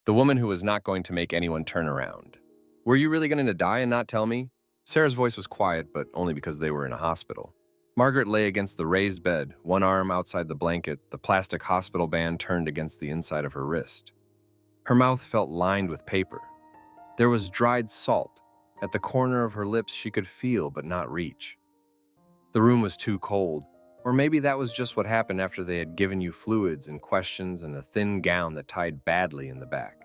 The woman who was not going to make anyone turn around. Were you really going to die and not tell me? Sarah's voice was quiet, but only because they were in a hospital. Margaret lay against the raised bed, one arm outside the blanket, the plastic hospital band turned against the inside of her wrist. Her mouth felt lined with paper. There was dried salt. At the corner of her lips she could feel but not reach. The room was too cold, or maybe that was just what happened after they had given you fluids and questions and a thin gown that tied badly in the back.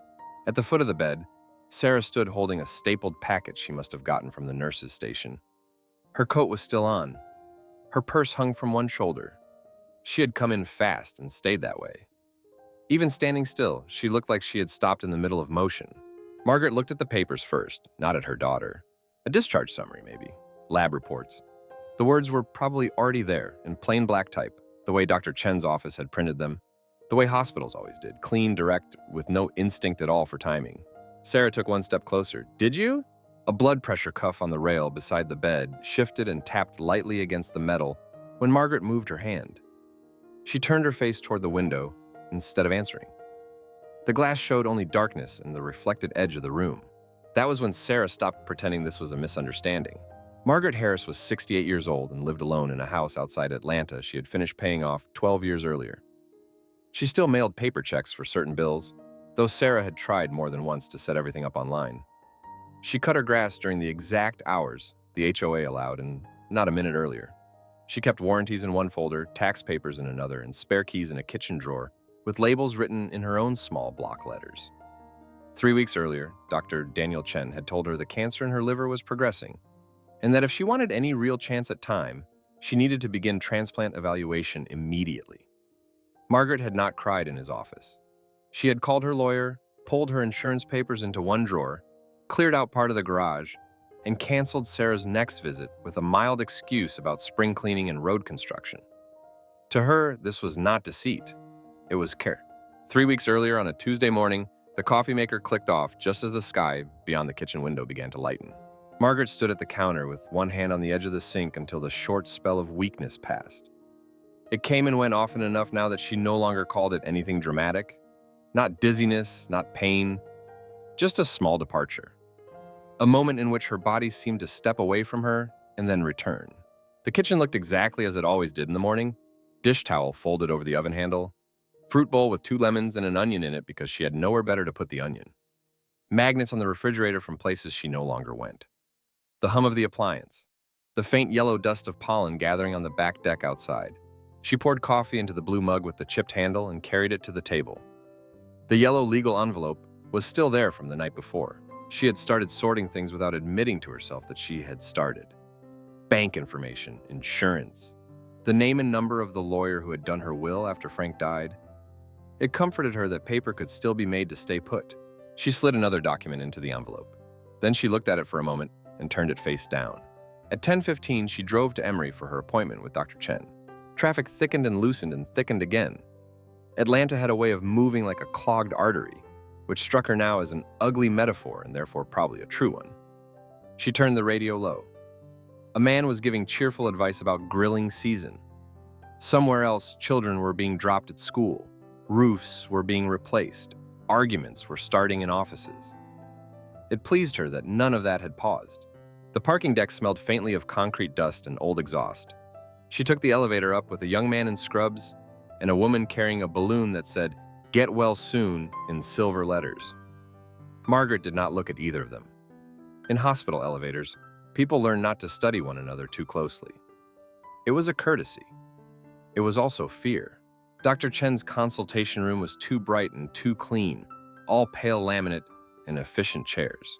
At the foot of the bed, Sarah stood holding a stapled packet she must have gotten from the nurse's station. Her coat was still on. Her purse hung from one shoulder. She had come in fast and stayed that way. Even standing still, she looked like she had stopped in the middle of motion. Margaret looked at the papers first, not at her daughter. A discharge summary, maybe. Lab reports. The words were probably already there, in plain black type, the way Dr. Chen's office had printed them, the way hospitals always did, clean, direct, with no instinct at all for timing. Sarah took one step closer. Did you? A blood pressure cuff on the rail beside the bed shifted and tapped lightly against the metal when Margaret moved her hand. She turned her face toward the window instead of answering. The glass showed only darkness and the reflected edge of the room. That was when Sarah stopped pretending this was a misunderstanding. Margaret Harris was 68 years old and lived alone in a house outside Atlanta she had finished paying off 12 years earlier. She still mailed paper checks for certain bills, though Sarah had tried more than once to set everything up online. She cut her grass during the exact hours the HOA allowed and not a minute earlier. She kept warranties in one folder, tax papers in another, and spare keys in a kitchen drawer with labels written in her own small block letters. 3 weeks earlier, Dr. Daniel Chen had told her the cancer in her liver was progressing, and that if she wanted any real chance at time, she needed to begin transplant evaluation immediately. Margaret had not cried in his office. She had called her lawyer, pulled her insurance papers into one drawer, cleared out part of the garage, and canceled Sarah's next visit with a mild excuse about spring cleaning and road construction. To her, this was not deceit. It was care. 3 weeks earlier, on a Tuesday morning, the coffee maker clicked off just as the sky beyond the kitchen window began to lighten. Margaret stood at the counter with one hand on the edge of the sink until the short spell of weakness passed. It came and went often enough now that she no longer called it anything dramatic. Not dizziness, not pain, just a small departure. A moment in which her body seemed to step away from her and then return. The kitchen looked exactly as it always did in the morning. Dish towel folded over the oven handle. Fruit bowl with 2 lemons and an onion in it because she had nowhere better to put the onion. Magnets on the refrigerator from places she no longer went. The hum of the appliance. The faint yellow dust of pollen gathering on the back deck outside. She poured coffee into the blue mug with the chipped handle and carried it to the table. The yellow legal envelope was still there from the night before. She had started sorting things without admitting to herself that she had started. Bank information, insurance, the name and number of the lawyer who had done her will after Frank died. It comforted her that paper could still be made to stay put. She slid another document into the envelope. Then she looked at it for a moment and turned it face down. At 10:15, she drove to Emory for her appointment with Dr. Chen. Traffic thickened and loosened and thickened again. Atlanta had a way of moving like a clogged artery, which struck her now as an ugly metaphor and therefore probably a true one. She turned the radio low. A man was giving cheerful advice about grilling season. Somewhere else, children were being dropped at school. Roofs were being replaced. Arguments were starting in offices. It pleased her that none of that had paused. The parking deck smelled faintly of concrete dust and old exhaust. She took the elevator up with a young man in scrubs and a woman carrying a balloon that said, "Get well soon," in silver letters. Margaret did not look at either of them. In hospital elevators, people learn not to study one another too closely. It was a courtesy. It was also fear. Dr. Chen's consultation room was too bright and too clean, all pale laminate and efficient chairs.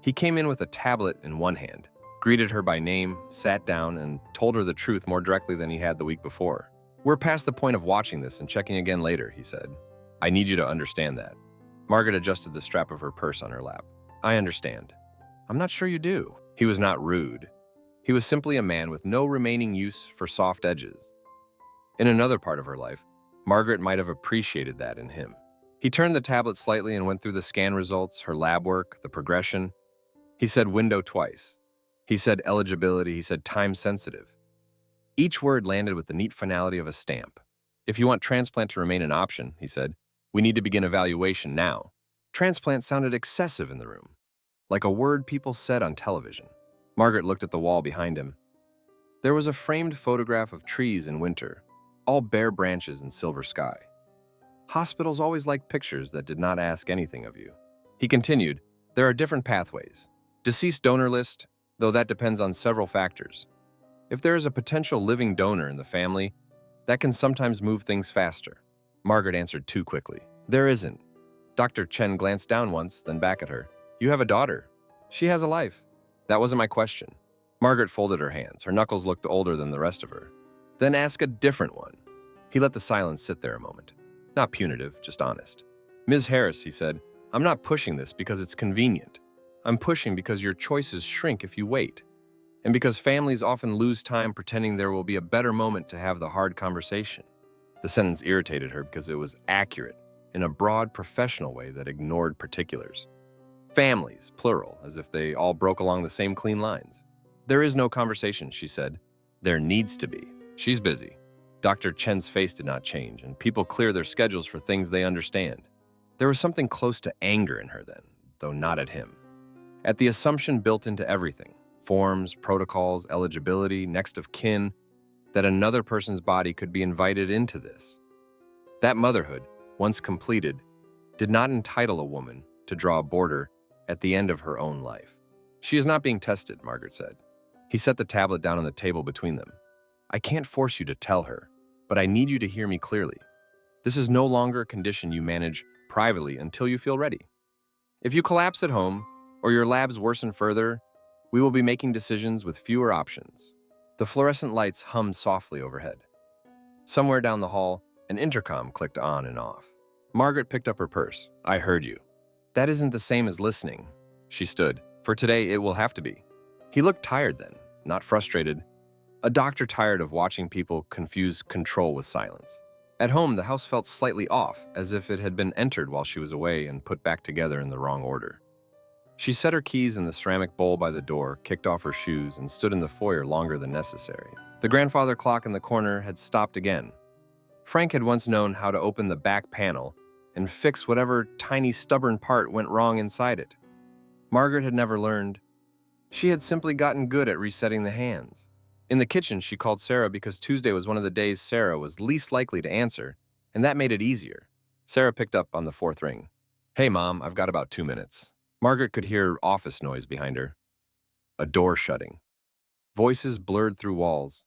He came in with a tablet in one hand, greeted her by name, sat down, and told her the truth more directly than he had the week before. "We're past the point of watching this and checking again later," he said. "I need you to understand that." Margaret adjusted the strap of her purse on her lap. "I understand." "I'm not sure you do." He was not rude. He was simply a man with no remaining use for soft edges. In another part of her life, Margaret might have appreciated that in him. He turned the tablet slightly and went through the scan results, her lab work, the progression. He said window twice. He said eligibility. He said time sensitive. Each word landed with the neat finality of a stamp. "If you want transplant to remain an option," he said, "we need to begin evaluation now." Transplant sounded excessive in the room, like a word people said on television. Margaret looked at the wall behind him. There was a framed photograph of trees in winter, all bare branches and silver sky. Hospitals always liked pictures that did not ask anything of you. He continued, there are different pathways. Deceased donor list, though that depends on several factors. If there is a potential living donor in the family, that can sometimes move things faster. Margaret answered too quickly. There isn't. Dr. Chen glanced down once, then back at her. You have a daughter. She has a life. That wasn't my question. Margaret folded her hands. Her knuckles looked older than the rest of her. Then ask a different one. He let the silence sit there a moment. Not punitive, just honest. Ms. Harris, he said, I'm not pushing this because it's convenient. I'm pushing because your choices shrink if you wait. And because families often lose time pretending there will be a better moment to have the hard conversation. The sentence irritated her because it was accurate in a broad professional way that ignored particulars. Families, plural, as if they all broke along the same clean lines. There is no conversation, she said. There needs to be. She's busy. Dr. Chen's face did not change, and people clear their schedules for things they understand. There was something close to anger in her then, though not at him. At the assumption built into everything, forms, protocols, eligibility, next of kin, that another person's body could be invited into this. That motherhood, once completed, did not entitle a woman to draw a border at the end of her own life. She is not being tested, Margaret said. He set the tablet down on the table between them. I can't force you to tell her, but I need you to hear me clearly. This is no longer a condition you manage privately until you feel ready. If you collapse at home, or your labs worsen further, we will be making decisions with fewer options. The fluorescent lights hummed softly overhead. Somewhere down the hall, an intercom clicked on and off. Margaret picked up her purse. I heard you. That isn't the same as listening. She stood. For today, it will have to be. He looked tired then, not frustrated. A doctor tired of watching people confuse control with silence. At home, the house felt slightly off, as if it had been entered while she was away and put back together in the wrong order. She set her keys in the ceramic bowl by the door, kicked off her shoes, and stood in the foyer longer than necessary. The grandfather clock in the corner had stopped again. Frank had once known how to open the back panel and fix whatever tiny stubborn part went wrong inside it. Margaret had never learned. She had simply gotten good at resetting the hands. In the kitchen, she called Sarah because Tuesday was one of the days Sarah was least likely to answer, and that made it easier. Sarah picked up on the fourth ring. Hey, Mom, I've got about 2 minutes. Margaret could hear office noise behind her. A door shutting. Voices blurred through walls.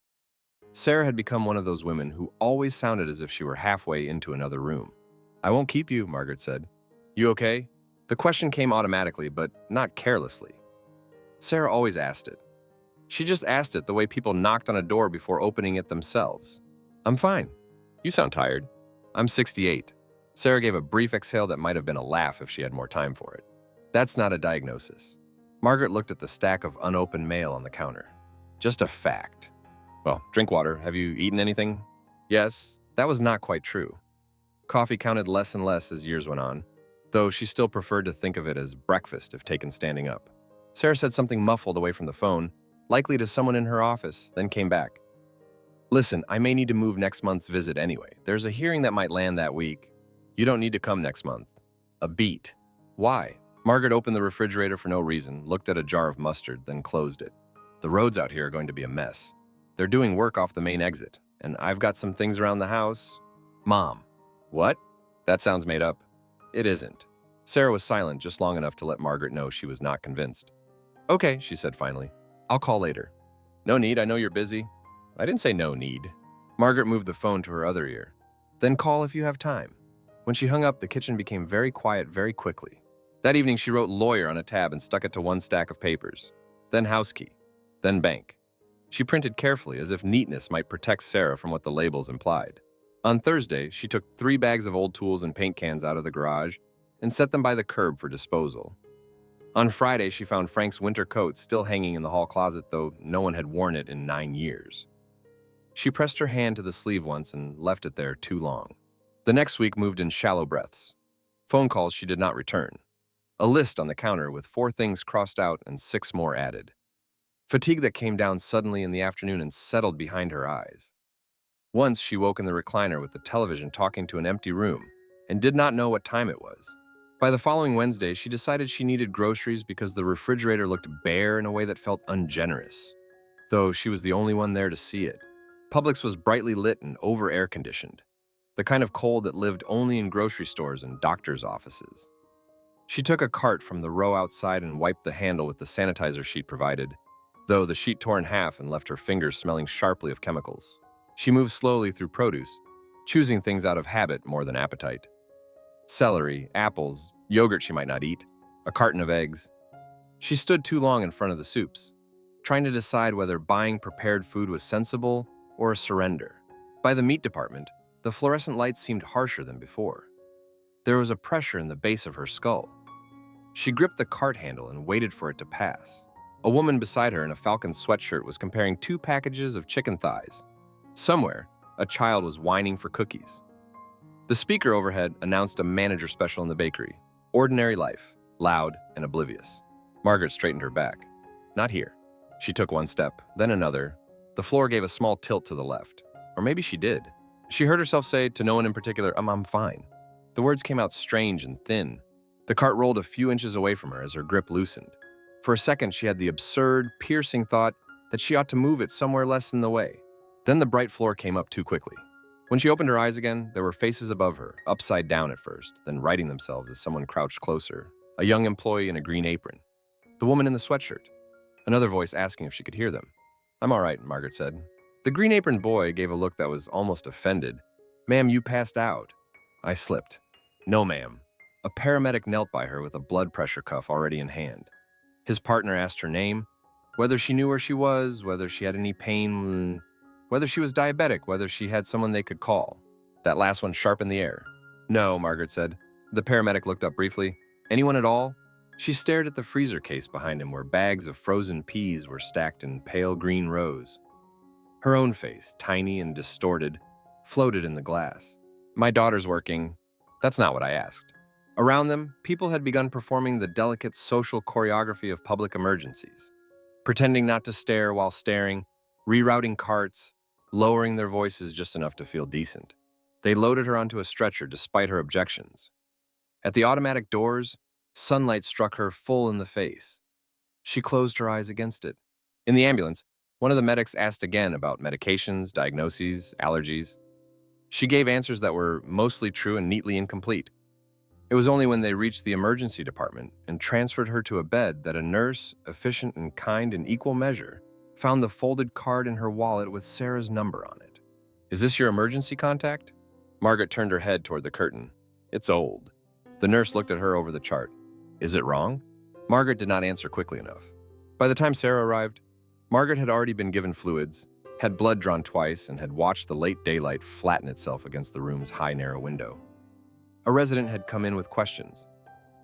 Sarah had become one of those women who always sounded as if she were halfway into another room. I won't keep you, Margaret said. You okay? The question came automatically, but not carelessly. Sarah always asked it. She just asked it the way people knocked on a door before opening it themselves. I'm fine. You sound tired. I'm 68. Sarah gave a brief exhale that might have been a laugh if she had more time for it. That's not a diagnosis. Margaret looked at the stack of unopened mail on the counter. Just a fact. Well, drink water. Have you eaten anything? Yes, that was not quite true. Coffee counted less and less as years went on, though she still preferred to think of it as breakfast if taken standing up. Sarah said something muffled away from the phone, likely to someone in her office, then came back. Listen, I may need to move next month's visit anyway. There's a hearing that might land that week. You don't need to come next month. A beat. Why? Margaret opened the refrigerator for no reason, looked at a jar of mustard, then closed it. The roads out here are going to be a mess. They're doing work off the main exit, and I've got some things around the house. Mom. What? That sounds made up. It isn't. Sarah was silent just long enough to let Margaret know she was not convinced. Okay, she said finally. I'll call later. No need, I know you're busy. I didn't say no need. Margaret moved the phone to her other ear. Then call if you have time. When she hung up, the kitchen became very quiet very quickly. That evening, she wrote lawyer on a tab and stuck it to one stack of papers. Then house key. Then bank. She printed carefully, as if neatness might protect Sarah from what the labels implied. On Thursday, she took 3 bags of old tools and paint cans out of the garage and set them by the curb for disposal. On Friday, she found Frank's winter coat still hanging in the hall closet, though no one had worn it in 9 years. She pressed her hand to the sleeve once and left it there too long. The next week moved in shallow breaths. Phone calls she did not return. A list on the counter with 4 things crossed out and 6 more added. Fatigue that came down suddenly in the afternoon and settled behind her eyes. Once she woke in the recliner with the television talking to an empty room and did not know what time it was. By the following Wednesday, she decided she needed groceries because the refrigerator looked bare in a way that felt ungenerous, though she was the only one there to see it. Publix was brightly lit and over-air conditioned, the kind of cold that lived only in grocery stores and doctors' offices. She took a cart from the row outside and wiped the handle with the sanitizer sheet provided, though the sheet tore in half and left her fingers smelling sharply of chemicals. She moved slowly through produce, choosing things out of habit more than appetite. Celery, apples, yogurt she might not eat, a carton of eggs. She stood too long in front of the soups, trying to decide whether buying prepared food was sensible or a surrender. By the meat department, the fluorescent lights seemed harsher than before. There was a pressure in the base of her skull. She gripped the cart handle and waited for it to pass. A woman beside her in a Falcon sweatshirt was comparing 2 packages of chicken thighs. Somewhere, a child was whining for cookies. The speaker overhead announced a manager special in the bakery. Ordinary life, loud and oblivious. Margaret straightened her back. Not here. She took one step, then another. The floor gave a small tilt to the left. Or maybe she did. She heard herself say to no one in particular, I'm fine. The words came out strange and thin. The cart rolled a few inches away from her as her grip loosened. For a second, she had the absurd, piercing thought that she ought to move it somewhere less in the way. Then the bright floor came up too quickly. When she opened her eyes again, there were faces above her, upside down at first, then righting themselves as someone crouched closer. A young employee in a green apron. The woman in the sweatshirt. Another voice asking if she could hear them. I'm all right, Margaret said. The green apron boy gave a look that was almost offended. Ma'am, you passed out. I slipped. No, ma'am. A paramedic knelt by her with a blood pressure cuff already in hand. His partner asked her name, whether she knew where she was, whether she had any pain, whether she was diabetic, whether she had someone they could call. That last one sharp in the air. No, Margaret said. The paramedic looked up briefly. Anyone at all? She stared at the freezer case behind him where bags of frozen peas were stacked in pale green rows. Her own face, tiny and distorted, floated in the glass. My daughter's working. That's not what I asked. Around them, people had begun performing the delicate social choreography of public emergencies, pretending not to stare while staring, rerouting carts, lowering their voices just enough to feel decent. They loaded her onto a stretcher despite her objections. At the automatic doors, sunlight struck her full in the face. She closed her eyes against it. In the ambulance, one of the medics asked again about medications, diagnoses, allergies. She gave answers that were mostly true and neatly incomplete. It was only when they reached the emergency department and transferred her to a bed that a nurse, efficient and kind in equal measure, found the folded card in her wallet with Sarah's number on it. Is this your emergency contact? Margaret turned her head toward the curtain. It's old. The nurse looked at her over the chart. Is it wrong? Margaret did not answer quickly enough. By the time Sarah arrived, Margaret had already been given fluids, had blood drawn twice, and had watched the late daylight flatten itself against the room's high, narrow window. A resident had come in with questions,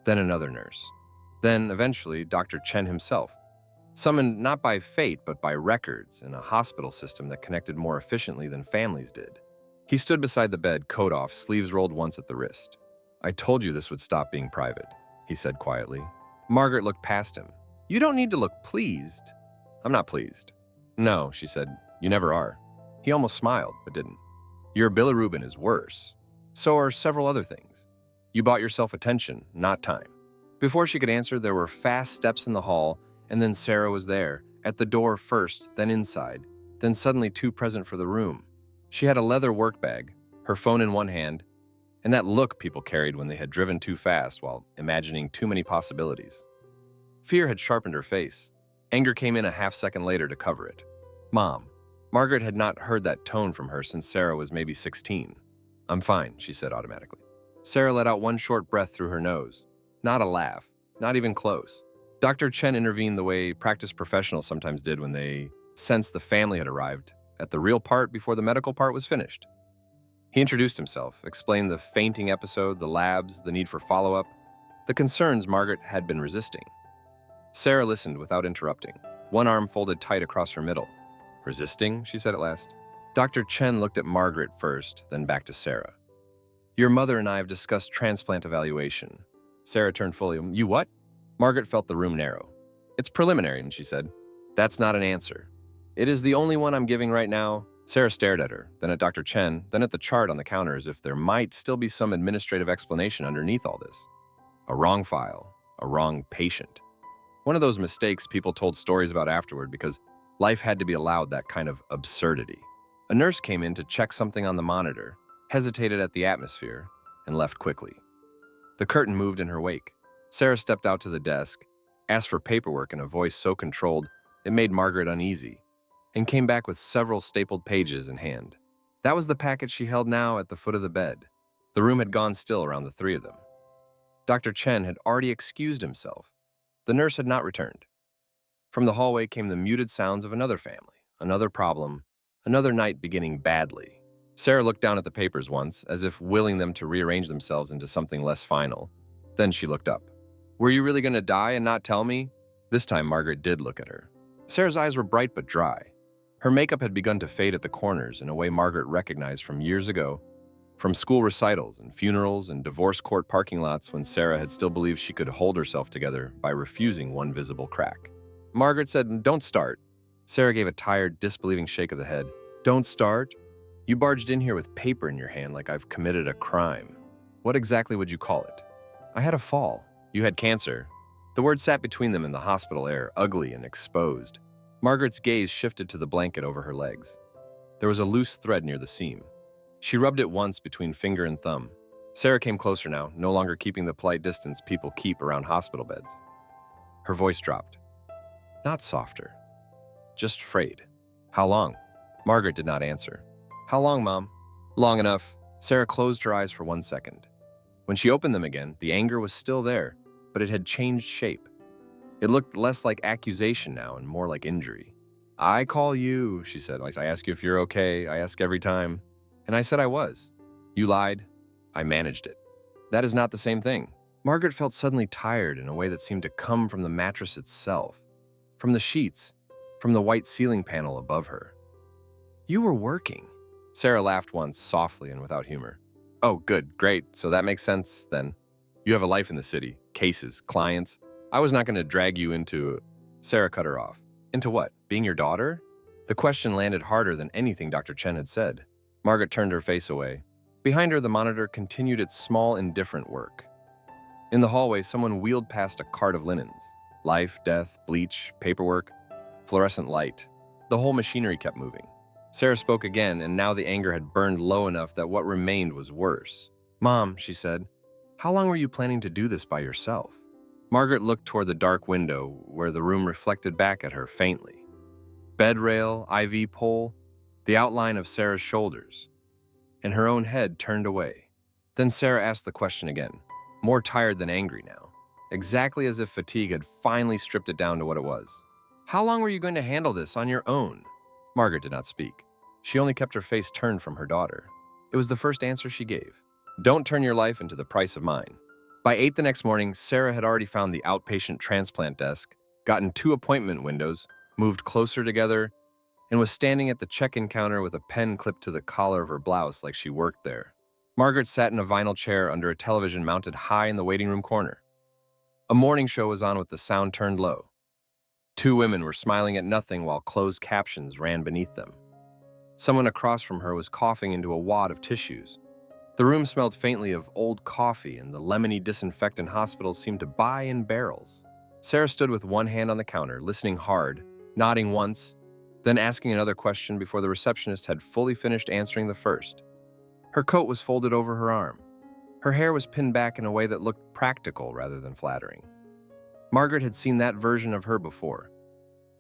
then another nurse, then, eventually, Dr. Chen himself, summoned not by fate but by records in a hospital system that connected more efficiently than families did. He stood beside the bed, coat off, sleeves rolled once at the wrist. I told you this would stop being private, he said quietly. Margaret looked past him. You don't need to look pleased. I'm not pleased. No, she said, you never are. He almost smiled, but didn't. Your bilirubin is worse. So are several other things. You bought yourself attention, not time. Before she could answer, there were fast steps in the hall, and then Sarah was there, at the door first, then inside, then suddenly too present for the room. She had a leather work bag, her phone in one hand, and that look people carried when they had driven too fast while imagining too many possibilities. Fear had sharpened her face. Anger came in a half-second later to cover it. Mom. Margaret had not heard that tone from her since Sarah was maybe 16. I'm fine, she said automatically. Sarah let out one short breath through her nose. Not a laugh, not even close. Dr. Chen intervened the way practice professionals sometimes did when they sensed the family had arrived, at the real part before the medical part was finished. He introduced himself, explained the fainting episode, the labs, the need for follow-up, the concerns Margaret had been resisting. Sarah listened without interrupting, one arm folded tight across her middle. Resisting, she said at last. Dr. Chen looked at Margaret first, then back to Sarah. Your mother and I have discussed transplant evaluation. Sarah turned fully. You what? Margaret felt the room narrow. It's preliminary, and she said. That's not an answer. It is the only one I'm giving right now. Sarah stared at her, then at Dr. Chen, then at the chart on the counter as if there might still be some administrative explanation underneath all this. a wrong file, a wrong patient. One of those mistakes people told stories about afterward because life had to be allowed that kind of absurdity. A nurse came in to check something on the monitor, hesitated at the atmosphere, and left quickly. The curtain moved in her wake. Sarah stepped out to the desk, asked for paperwork in a voice so controlled it made Margaret uneasy, and came back with several stapled pages in hand. That was the packet she held now at the foot of the bed. The room had gone still around the three of them. Dr. Chen had already excused himself. The nurse had not returned. From the hallway came the muted sounds of another family, another problem, another night beginning badly. Sarah looked down at the papers once, as if willing them to rearrange themselves into something less final. Then she looked up. "Were you really going to die and not tell me?" This time Margaret did look at her. Sarah's eyes were bright but dry. Her makeup had begun to fade at the corners in a way Margaret recognized from years ago, from school recitals and funerals and divorce court parking lots when Sarah had still believed she could hold herself together by refusing one visible crack. Margaret said, "Don't start." Sarah gave a tired, disbelieving shake of the head. "Don't start? You barged in here with paper in your hand like I've committed a crime. What exactly would you call it?" "I had a fall." "You had cancer." The word sat between them in the hospital air, ugly and exposed. Margaret's gaze shifted to the blanket over her legs. There was a loose thread near the seam. She rubbed it once between finger and thumb. Sarah came closer now, no longer keeping the polite distance people keep around hospital beds. Her voice dropped. Not softer, just frayed. "How long?" Margaret did not answer. "How long, Mom?" "Long enough." Sarah closed her eyes for 1 second. When she opened them again, the anger was still there, but it had changed shape. It looked less like accusation now and more like injury. "I call you," she said. "I ask you if you're okay. I ask every time." "And I said I was." "You lied. I managed it." "That is not the same thing." Margaret felt suddenly tired in a way that seemed to come from the mattress itself, from the sheets, from the white ceiling panel above her. "You were working." Sarah laughed once, softly and without humor. "Oh, good, great. So that makes sense, then. You have a life in the city, cases, clients. I was not going to drag you into—" Sarah cut her off. "Into what? Being your daughter?" The question landed harder than anything Dr. Chen had said. Margaret turned her face away. Behind her, the monitor continued its small, indifferent work. In the hallway, someone wheeled past a cart of linens. Life, death, bleach, paperwork, fluorescent light. The whole machinery kept moving. Sarah spoke again, and now the anger had burned low enough that what remained was worse. "Mom," she said, "how long were you planning to do this by yourself?" Margaret looked toward the dark window, where the room reflected back at her faintly. Bed rail, IV pole, the outline of Sarah's shoulders, and her own head turned away. Then Sarah asked the question again, more tired than angry now, exactly as if fatigue had finally stripped it down to what it was. "How long were you going to handle this on your own?" Margaret did not speak. She only kept her face turned from her daughter. It was the first answer she gave. "Don't turn your life into the price of mine." By 8 the next morning, Sarah had already found the outpatient transplant desk, gotten 2 appointment windows, moved closer together, and was standing at the check-in counter with a pen clipped to the collar of her blouse like she worked there. Margaret sat in a vinyl chair under a television mounted high in the waiting room corner. A morning show was on with the sound turned low. 2 women were smiling at nothing while closed captions ran beneath them. Someone across from her was coughing into a wad of tissues. The room smelled faintly of old coffee, and the lemony disinfectant hospitals seemed to buy in barrels. Sarah stood with one hand on the counter, listening hard, nodding once, then asking another question before the receptionist had fully finished answering the first. Her coat was folded over her arm. Her hair was pinned back in a way that looked practical rather than flattering. Margaret had seen that version of her before.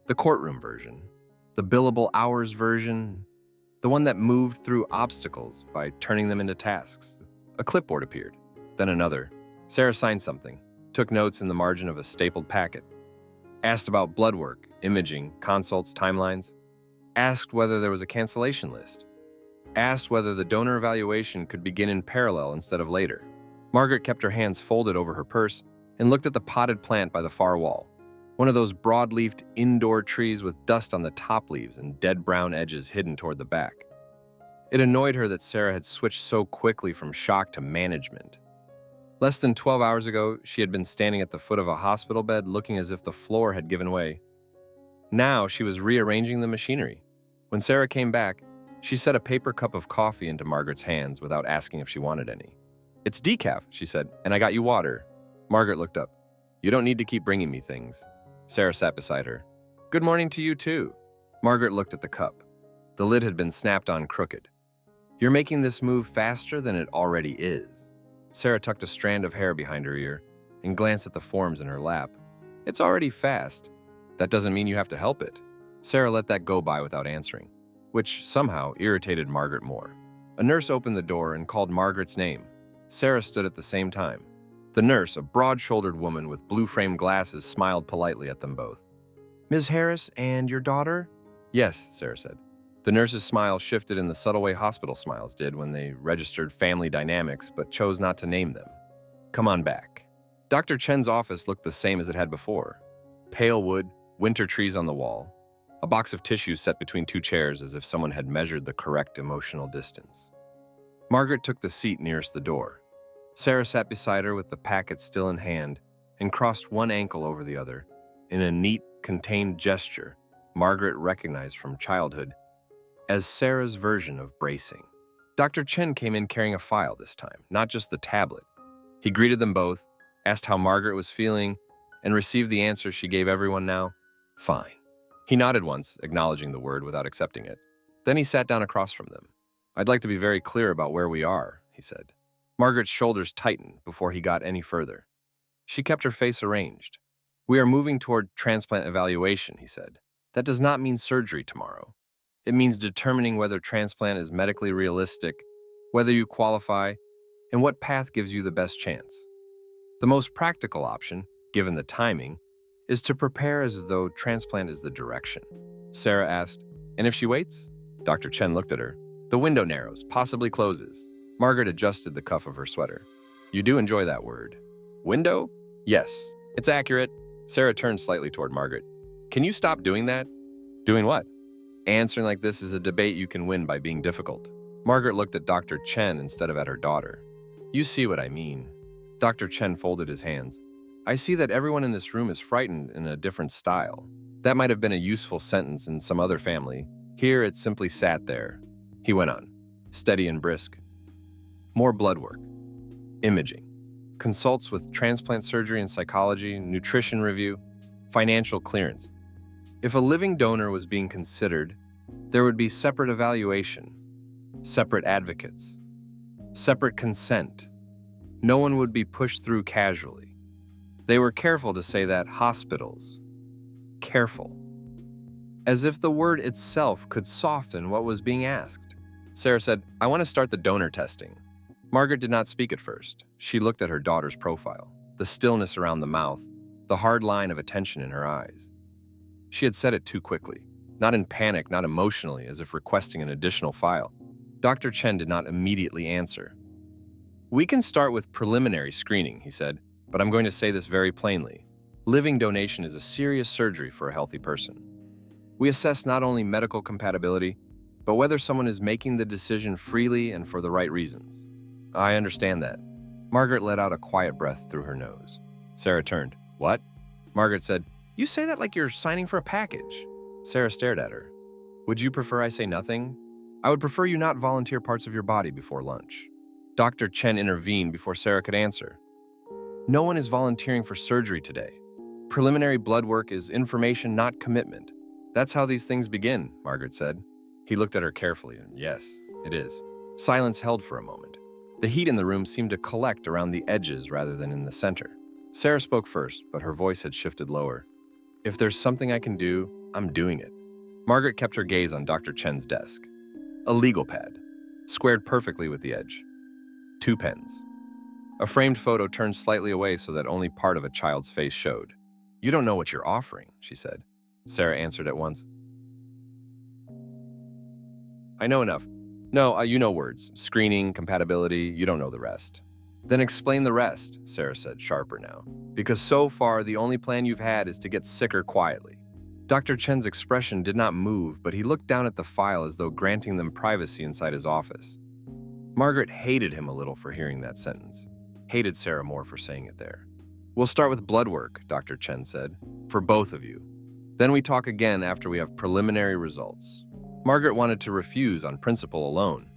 The courtroom version, the billable hours version, the one that moved through obstacles by turning them into tasks. A clipboard appeared, then another. Sarah signed something, took notes in the margin of a stapled packet, asked about blood work, imaging, consults, timelines, asked whether there was a cancellation list, asked whether the donor evaluation could begin in parallel instead of later. Margaret kept her hands folded over her purse and looked at the potted plant by the far wall, one of those broad-leafed indoor trees with dust on the top leaves and dead brown edges hidden toward the back. It annoyed her that Sarah had switched so quickly from shock to management. Less than 12 hours ago, she had been standing at the foot of a hospital bed looking as if the floor had given way. Now she was rearranging the machinery. When Sarah came back, she set a paper cup of coffee into Margaret's hands without asking if she wanted any. "It's decaf," she said, "and I got you water." Margaret looked up. You don't need to keep bringing me things. Sarah sat beside her. Good morning to you too. Margaret looked at the cup. The lid had been snapped on crooked. You're making this move faster than it already is. Sarah tucked a strand of hair behind her ear and glanced at the forms in her lap. It's already fast. That doesn't mean you have to help it. Sarah let that go by without answering, which somehow irritated Margaret more. A nurse opened the door and called Margaret's name. Sarah stood at the same time. The nurse, a broad-shouldered woman with blue-framed glasses, smiled politely at them both. Ms. Harris and your daughter? Yes, Sarah said. The nurse's smile shifted in the subtle way hospital smiles did when they registered family dynamics but chose not to name them. Come on back. Dr. Chen's office looked the same as it had before. Pale wood, winter trees on the wall, a box of tissues set between two chairs as if someone had measured the correct emotional distance. Margaret took the seat nearest the door. Sarah sat beside her with the packet still in hand and crossed one ankle over the other in a neat, contained gesture Margaret recognized from childhood as Sarah's version of bracing. Dr. Chen came in carrying a file this time, not just the tablet. He greeted them both, asked how Margaret was feeling, and received the answer she gave everyone now, fine. He nodded once, acknowledging the word without accepting it. Then he sat down across from them. I'd like to be very clear about where we are, he said. Margaret's shoulders tightened before he got any further. She kept her face arranged. We are moving toward transplant evaluation, he said. That does not mean surgery tomorrow. It means determining whether transplant is medically realistic, whether you qualify, and what path gives you the best chance. The most practical option, given the timing, is to prepare as though transplant is the direction. Sarah asked, and if she waits? Dr. Chen looked at her. The window narrows, possibly closes. Margaret adjusted the cuff of her sweater. You do enjoy that word. Window? Yes, it's accurate. Sarah turned slightly toward Margaret. Can you stop doing that? Doing what? Answering like this is a debate you can win by being difficult. Margaret looked at Dr. Chen instead of at her daughter. You see what I mean. Dr. Chen folded his hands. I see that everyone in this room is frightened in a different style. That might have been a useful sentence in some other family. Here it simply sat there. He went on, steady and brisk. More blood work. Imaging. Consults with transplant surgery and psychology, nutrition review, financial clearance. If a living donor was being considered, there would be separate evaluation, separate advocates, separate consent. No one would be pushed through casually. They were careful to say that hospitals. Careful. As if the word itself could soften what was being asked. Sarah said, I want to start the donor testing. Margaret did not speak at first. She looked at her daughter's profile, the stillness around the mouth, the hard line of attention in her eyes. She had said it too quickly, not in panic, not emotionally, as if requesting an additional file. Dr. Chen did not immediately answer. We can start with preliminary screening, he said, but I'm going to say this very plainly. Living donation is a serious surgery for a healthy person. We assess not only medical compatibility, but whether someone is making the decision freely and for the right reasons. I understand that. Margaret let out a quiet breath through her nose. Sarah turned. What? Margaret said, You say that like you're signing for a package. Sarah stared at her. Would you prefer I say nothing? I would prefer you not volunteer parts of your body before lunch. Dr. Chen intervened before Sarah could answer. No one is volunteering for surgery today. Preliminary blood work is information, not commitment. That's how these things begin, Margaret said. He looked at her carefully, and yes, it is. Silence held for a moment. The heat in the room seemed to collect around the edges rather than in the center. Sarah spoke first, but her voice had shifted lower. If there's something I can do, I'm doing it. Margaret kept her gaze on Dr. Chen's desk. A legal pad, squared perfectly with the edge. 2 pens. A framed photo turned slightly away so that only part of a child's face showed. You don't know what you're offering, she said. Sarah answered at once. I know enough. No, you know words. Screening, compatibility, you don't know the rest. Then explain the rest, Sarah said, sharper now. Because so far, the only plan you've had is to get sicker quietly. Dr. Chen's expression did not move, but he looked down at the file as though granting them privacy inside his office. Margaret hated him a little for hearing that sentence. Hated Sarah more for saying it there. We'll start with blood work, Dr. Chen said, for both of you. Then we talk again after we have preliminary results. Margaret wanted to refuse on principle alone,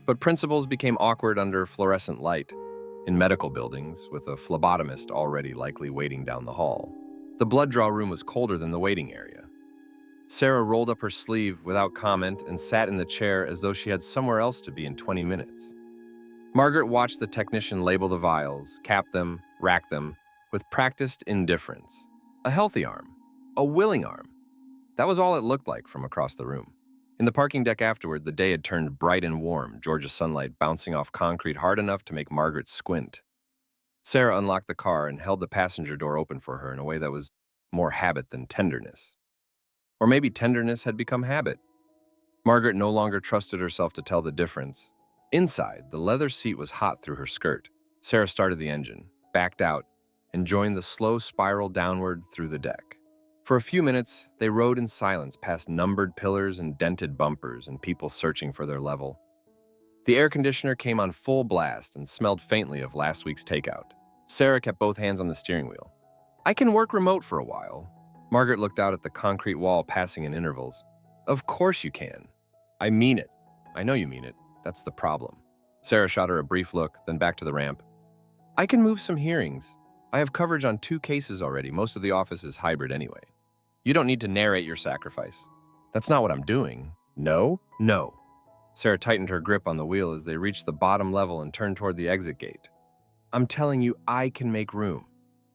but principles became awkward under fluorescent light. in medical buildings, with a phlebotomist already likely waiting down the hall. The blood draw room was colder than the waiting area. Sarah rolled up her sleeve without comment and sat in the chair as though she had somewhere else to be in 20 minutes. Margaret watched the technician label the vials, cap them, rack them, with practiced indifference. A healthy arm. A willing arm. That was all it looked like from across the room. In the parking deck afterward, the day had turned bright and warm, Georgia sunlight bouncing off concrete hard enough to make Margaret squint. Sarah unlocked the car and held the passenger door open for her in a way that was more habit than tenderness. Or maybe tenderness had become habit. Margaret no longer trusted herself to tell the difference. Inside, the leather seat was hot through her skirt. Sarah started the engine, backed out, and joined the slow spiral downward through the deck. For a few minutes, they rode in silence past numbered pillars and dented bumpers and people searching for their level. The air conditioner came on full blast and smelled faintly of last week's takeout. Sarah kept both hands on the steering wheel. "I can work remote for a while." Margaret looked out at the concrete wall passing in intervals. "Of course you can. I mean it. I know you mean it. That's the problem." Sarah shot her a brief look, then back to the ramp. "I can move some hearings. I have coverage on 2 cases already. Most of the office is hybrid anyway. You don't need to narrate your sacrifice." "That's not what I'm doing." "No? No." Sarah tightened her grip on the wheel as they reached the bottom level and turned toward the exit gate. "I'm telling you, I can make room,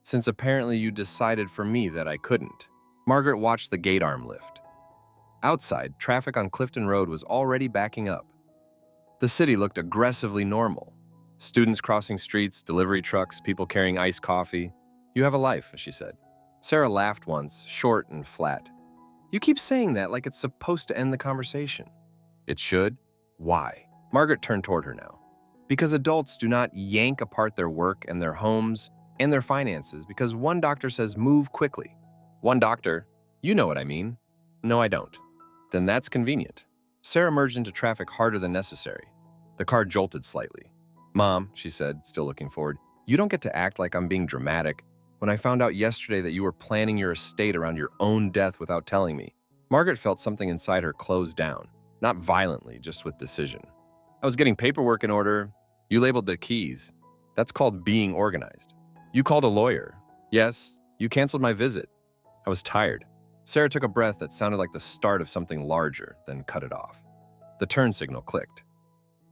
since apparently you decided for me that I couldn't." Margaret watched the gate arm lift. Outside, traffic on Clifton Road was already backing up. The city looked aggressively normal. Students crossing streets, delivery trucks, people carrying iced coffee. "You have a life," she said. Sarah laughed once, short and flat. "You keep saying that like it's supposed to end the conversation." "It should." "Why?" Margaret turned toward her now. "Because adults do not yank apart their work and their homes and their finances because one doctor says move quickly." "One doctor? You know what I mean." "No, I don't." "Then that's convenient." Sarah merged into traffic harder than necessary. The car jolted slightly. "Mom," she said, still looking forward, "you don't get to act like I'm being dramatic. When I found out yesterday that you were planning your estate around your own death without telling me." Margaret felt something inside her close down, not violently, just with decision. "I was getting paperwork in order. You labeled the keys. That's called being organized. You called a lawyer. Yes, you canceled my visit. I was tired." Sarah took a breath that sounded like the start of something larger, then cut it off. The turn signal clicked.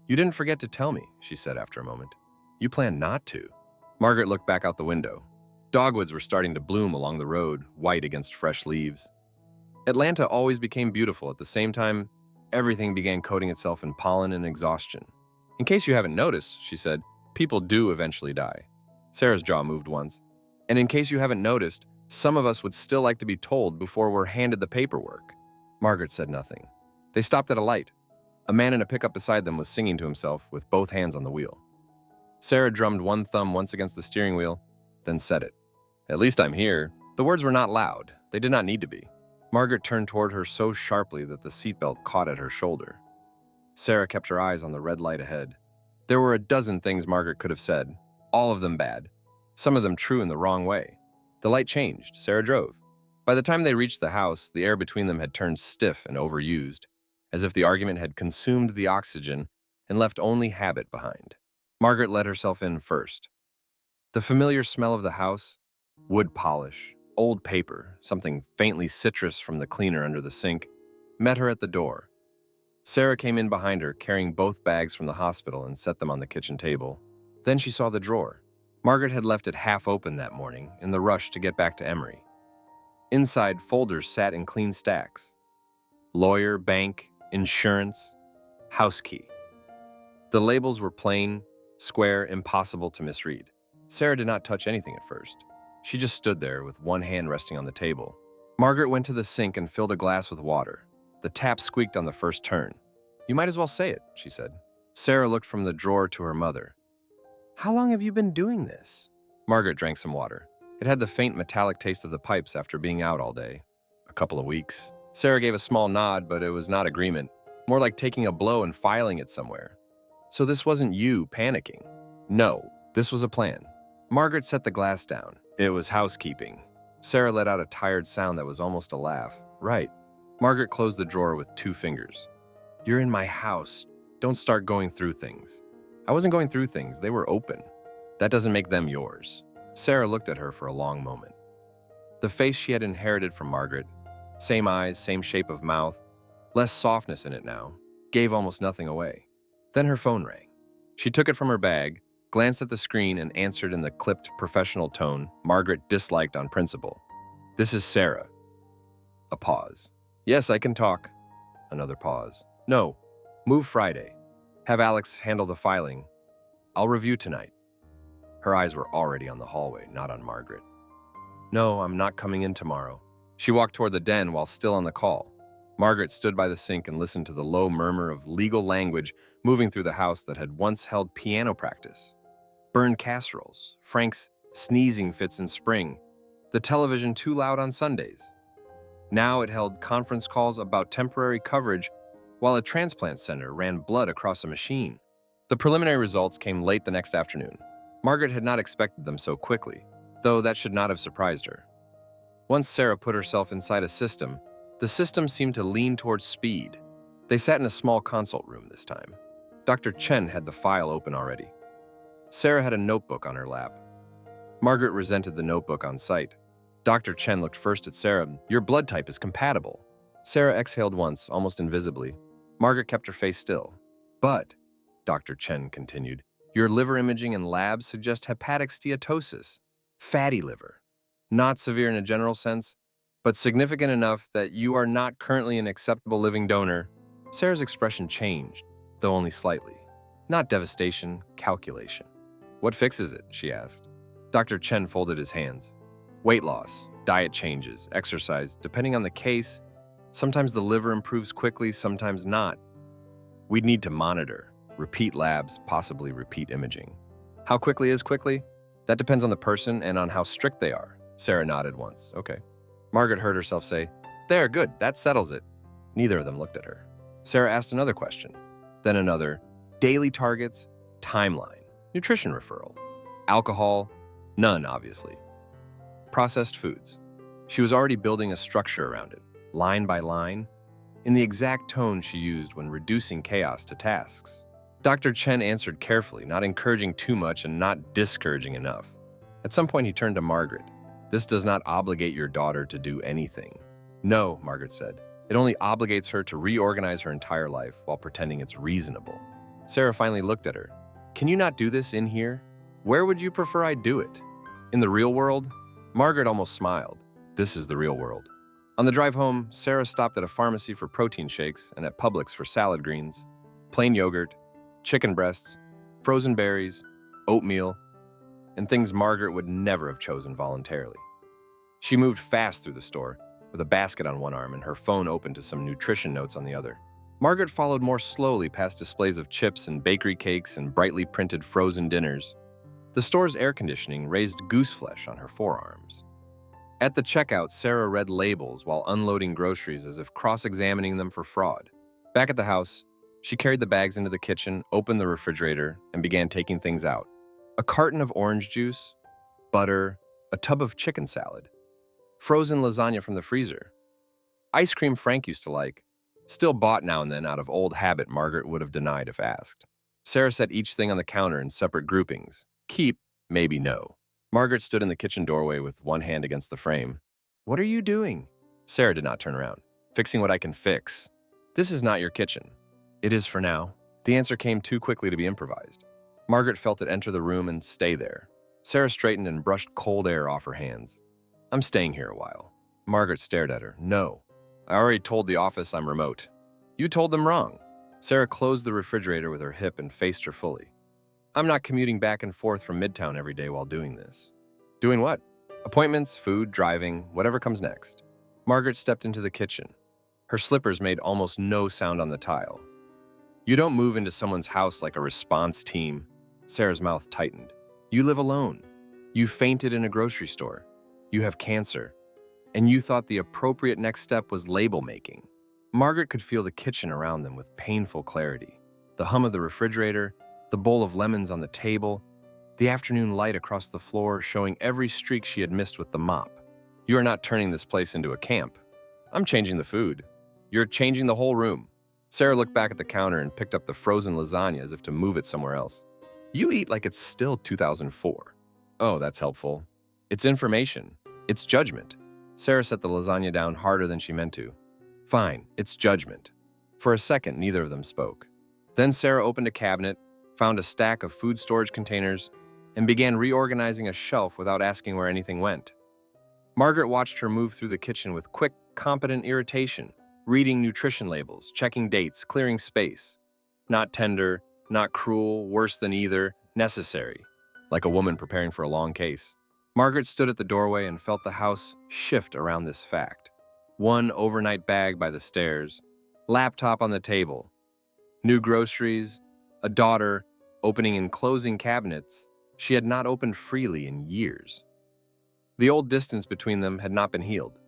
"You didn't forget to tell me," she said after a moment. "You planned not to." Margaret looked back out the window. Dogwoods were starting to bloom along the road, white against fresh leaves. Atlanta always became beautiful. At the same time, everything began coating itself in pollen and exhaustion. "In case you haven't noticed," she said, "people do eventually die." Sarah's jaw moved once. "And in case you haven't noticed, some of us would still like to be told before we're handed the paperwork." Margaret said nothing. They stopped at a light. A man in a pickup beside them was singing to himself with both hands on the wheel. Sarah drummed one thumb once against the steering wheel, then said it. "At least I'm here." The words were not loud. They did not need to be. Margaret turned toward her so sharply that the seatbelt caught at her shoulder. Sarah kept her eyes on the red light ahead. There were a dozen things Margaret could have said, all of them bad, some of them true in the wrong way. The light changed. Sarah drove. By the time they reached the house, the air between them had turned stiff and overused, as if the argument had consumed the oxygen and left only habit behind. Margaret let herself in first. The familiar smell of the house, wood polish, old paper, something faintly citrus from the cleaner under the sink, met her at the door. Sarah came in behind her, carrying both bags from the hospital, and set them on the kitchen table. Then she saw the drawer. Margaret had left it half open that morning in the rush to get back to Emory. Inside, folders sat in clean stacks. Lawyer, bank, insurance, house key. The labels were plain, square, impossible to misread. Sarah did not touch anything at first. She just stood there with one hand resting on the table. Margaret went to the sink and filled a glass with water. The tap squeaked on the first turn. "You might as well say it," she said. Sarah looked from the drawer to her mother. "How long have you been doing this?" Margaret drank some water. It had the faint metallic taste of the pipes after being out all day. "A couple of weeks." Sarah gave a small nod, but it was not agreement, more like taking a blow and filing it somewhere. "So this wasn't you panicking?" "No, this was a plan." Margaret set the glass down. "It was housekeeping." Sarah let out a tired sound that was almost a laugh. "Right." Margaret closed the drawer with 2 fingers. "You're in my house. Don't start going through things." "I wasn't going through things. They were open." That doesn't make them yours. Sarah looked at her for a long moment. The face she had inherited from Margaret, same eyes, same shape of mouth, less softness in it now, gave almost nothing away. Then her phone rang. She took it from her bag, glanced at the screen, and answered in the clipped, professional tone Margaret disliked on principle. "This is Sarah." A pause. "Yes, I can talk." Another pause. "No, move Friday. Have Alex handle the filing. I'll review tonight." Her eyes were already on the hallway, not on Margaret. "No, I'm not coming in tomorrow." She walked toward the den while still on the call. Margaret stood by the sink and listened to the low murmur of legal language moving through the house that had once held piano practice. Burned casseroles, Frank's sneezing fits in spring, the television too loud on Sundays. Now it held conference calls about temporary coverage while a transplant center ran blood across a machine. The preliminary results came late the next afternoon. Margaret had not expected them so quickly, though that should not have surprised her. Once Sarah put herself inside a system, the system seemed to lean towards speed. They sat in a small consult room this time. Dr. Chen had the file open already. Sarah had a notebook on her lap. Margaret resented the notebook on sight. Dr. Chen looked first at Sarah. "Your blood type is compatible." Sarah exhaled once, almost invisibly. Margaret kept her face still. "But," Dr. Chen continued, "your liver imaging and labs suggest hepatic steatosis, fatty liver. Not severe in a general sense, but significant enough that you are not currently an acceptable living donor." Sarah's expression changed, though only slightly. Not devastation, calculation. "What fixes it?" she asked. Dr. Chen folded his hands. "Weight loss, diet changes, exercise, depending on the case. Sometimes the liver improves quickly, sometimes not. We'd need to monitor, repeat labs, possibly repeat imaging." "How quickly is quickly?" "That depends on the person and on how strict they are." Sarah nodded once. "Okay." Margaret heard herself say, "There, good, that settles it." Neither of them looked at her. Sarah asked another question, then another. Daily targets, timeline, nutrition referral. Alcohol, none, obviously. Processed foods. She was already building a structure around it, line by line, in the exact tone she used when reducing chaos to tasks. Dr. Chen answered carefully, not encouraging too much and not discouraging enough. At some point, he turned to Margaret. "This does not obligate your daughter to do anything." "No," Margaret said. "It only obligates her to reorganize her entire life while pretending it's reasonable." Sarah finally looked at her. "Can you not do this in here? Where would you prefer I do it? In the real world?" Margaret almost smiled. This is the real world. On the drive home, Sarah stopped at a pharmacy for protein shakes and at Publix for salad greens, plain yogurt, chicken breasts, frozen berries, oatmeal, and things Margaret would never have chosen voluntarily. She moved fast through the store, with a basket on one arm and her phone open to some nutrition notes on the other. Margaret followed more slowly past displays of chips and bakery cakes and brightly printed frozen dinners. The store's air conditioning raised goose flesh on her forearms. At the checkout, Sarah read labels while unloading groceries as if cross-examining them for fraud. Back at the house, she carried the bags into the kitchen, opened the refrigerator, and began taking things out. A carton of orange juice, butter, a tub of chicken salad, frozen lasagna from the freezer, ice cream Frank used to like, still bought now and then out of old habit Margaret would have denied if asked. Sarah set each thing on the counter in separate groupings. Keep, maybe no. Margaret stood in the kitchen doorway with one hand against the frame. "What are you doing?" Sarah did not turn around. "Fixing what I can fix." "This is not your kitchen." "It is for now." The answer came too quickly to be improvised. Margaret felt it enter the room and stay there. Sarah straightened and brushed cold air off her hands. "I'm staying here a while." Margaret stared at her. "No. I already told the office I'm remote." "You told them wrong." Sarah closed the refrigerator with her hip and faced her fully. "I'm not commuting back and forth from Midtown every day while doing this." "Doing what?" "Appointments, food, driving, whatever comes next." Margaret stepped into the kitchen. Her slippers made almost no sound on the tile. "You don't move into someone's house like a response team." Sarah's mouth tightened. "You live alone. You fainted in a grocery store. You have cancer. And you thought the appropriate next step was label making." Margaret could feel the kitchen around them with painful clarity. The hum of the refrigerator, the bowl of lemons on the table, the afternoon light across the floor showing every streak she had missed with the mop. "You are not turning this place into a camp." "I'm changing the food." "You're changing the whole room." Sarah looked back at the counter and picked up the frozen lasagna as if to move it somewhere else. You eat like it's still 2004. Oh, that's helpful. It's information. It's judgment. Sarah set the lasagna down harder than she meant to. Fine, it's judgment. For a second, neither of them spoke. Then Sarah opened a cabinet, found a stack of food storage containers, and began reorganizing a shelf without asking where anything went. Margaret watched her move through the kitchen with quick, competent irritation, reading nutrition labels, checking dates, clearing space. Not tender, not cruel, worse than either, necessary, like a woman preparing for a long case. Margaret stood at the doorway and felt the house shift around this fact. One overnight bag by the stairs, laptop on the table, new groceries, a daughter, opening and closing cabinets she had not opened freely in years. The old distance between them had not been healed.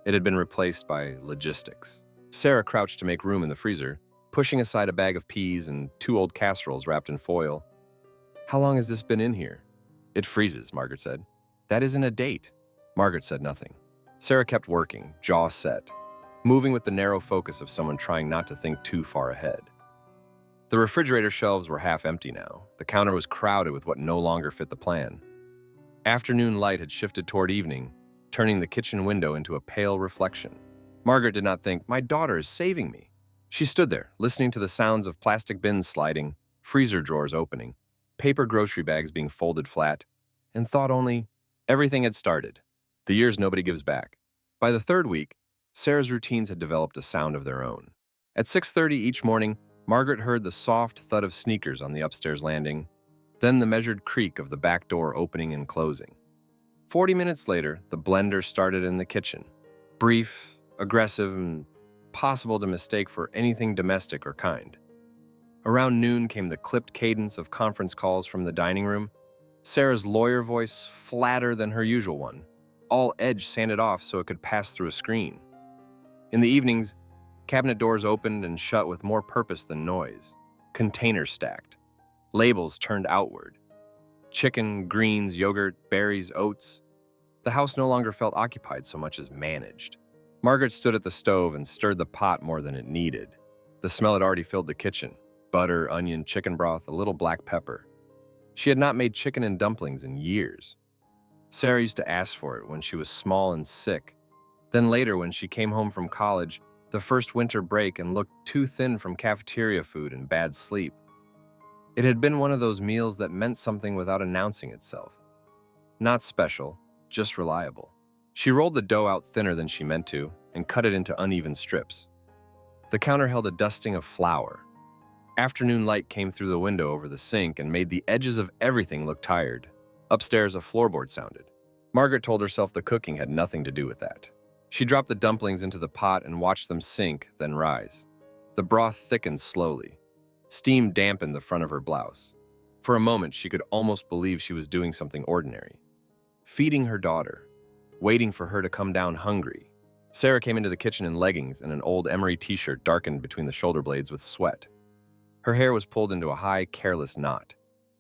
It had been replaced by logistics. Sarah crouched to make room in the freezer, pushing aside a bag of peas and 2 old casseroles wrapped in foil. How long has this been in here? It freezes, Margaret said. That isn't a date. Margaret said nothing. Sarah kept working, jaw set, moving with the narrow focus of someone trying not to think too far ahead. The refrigerator shelves were half empty now. The counter was crowded with what no longer fit the plan. Afternoon light had shifted toward evening, turning the kitchen window into a pale reflection. Margaret did not think, my daughter is saving me. She stood there, listening to the sounds of plastic bins sliding, freezer drawers opening, paper grocery bags being folded flat, and thought only, everything had started. The years nobody gives back. By the 3rd week, Sarah's routines had developed a sound of their own. At 6:30 each morning, Margaret heard the soft thud of sneakers on the upstairs landing, then the measured creak of the back door opening and closing. 40 minutes later, the blender started in the kitchen. Brief, aggressive, and possible to mistake for anything domestic or kind. Around noon came the clipped cadence of conference calls from the dining room, Sarah's lawyer voice flatter than her usual one, all edge sanded off so it could pass through a screen. In the evenings, cabinet doors opened and shut with more purpose than noise. Containers stacked. Labels turned outward. Chicken, greens, yogurt, berries, oats. The house no longer felt occupied so much as managed. Margaret stood at the stove and stirred the pot more than it needed. The smell had already filled the kitchen. Butter, onion, chicken broth, a little black pepper. She had not made chicken and dumplings in years. Sarah used to ask for it when she was small and sick. Then later, when she came home from college, the first winter break, and looked too thin from cafeteria food and bad sleep. It had been one of those meals that meant something without announcing itself. Not special, just reliable. She rolled the dough out thinner than she meant to and cut it into uneven strips. The counter held a dusting of flour. Afternoon light came through the window over the sink and made the edges of everything look tired. Upstairs, a floorboard sounded. Margaret told herself the cooking had nothing to do with that. She dropped the dumplings into the pot and watched them sink, then rise. The broth thickened slowly. Steam dampened the front of her blouse. For a moment, she could almost believe she was doing something ordinary. Feeding her daughter, waiting for her to come down hungry. Sarah came into the kitchen in leggings and an old emery t-shirt darkened between the shoulder blades with sweat. Her hair was pulled into a high, careless knot.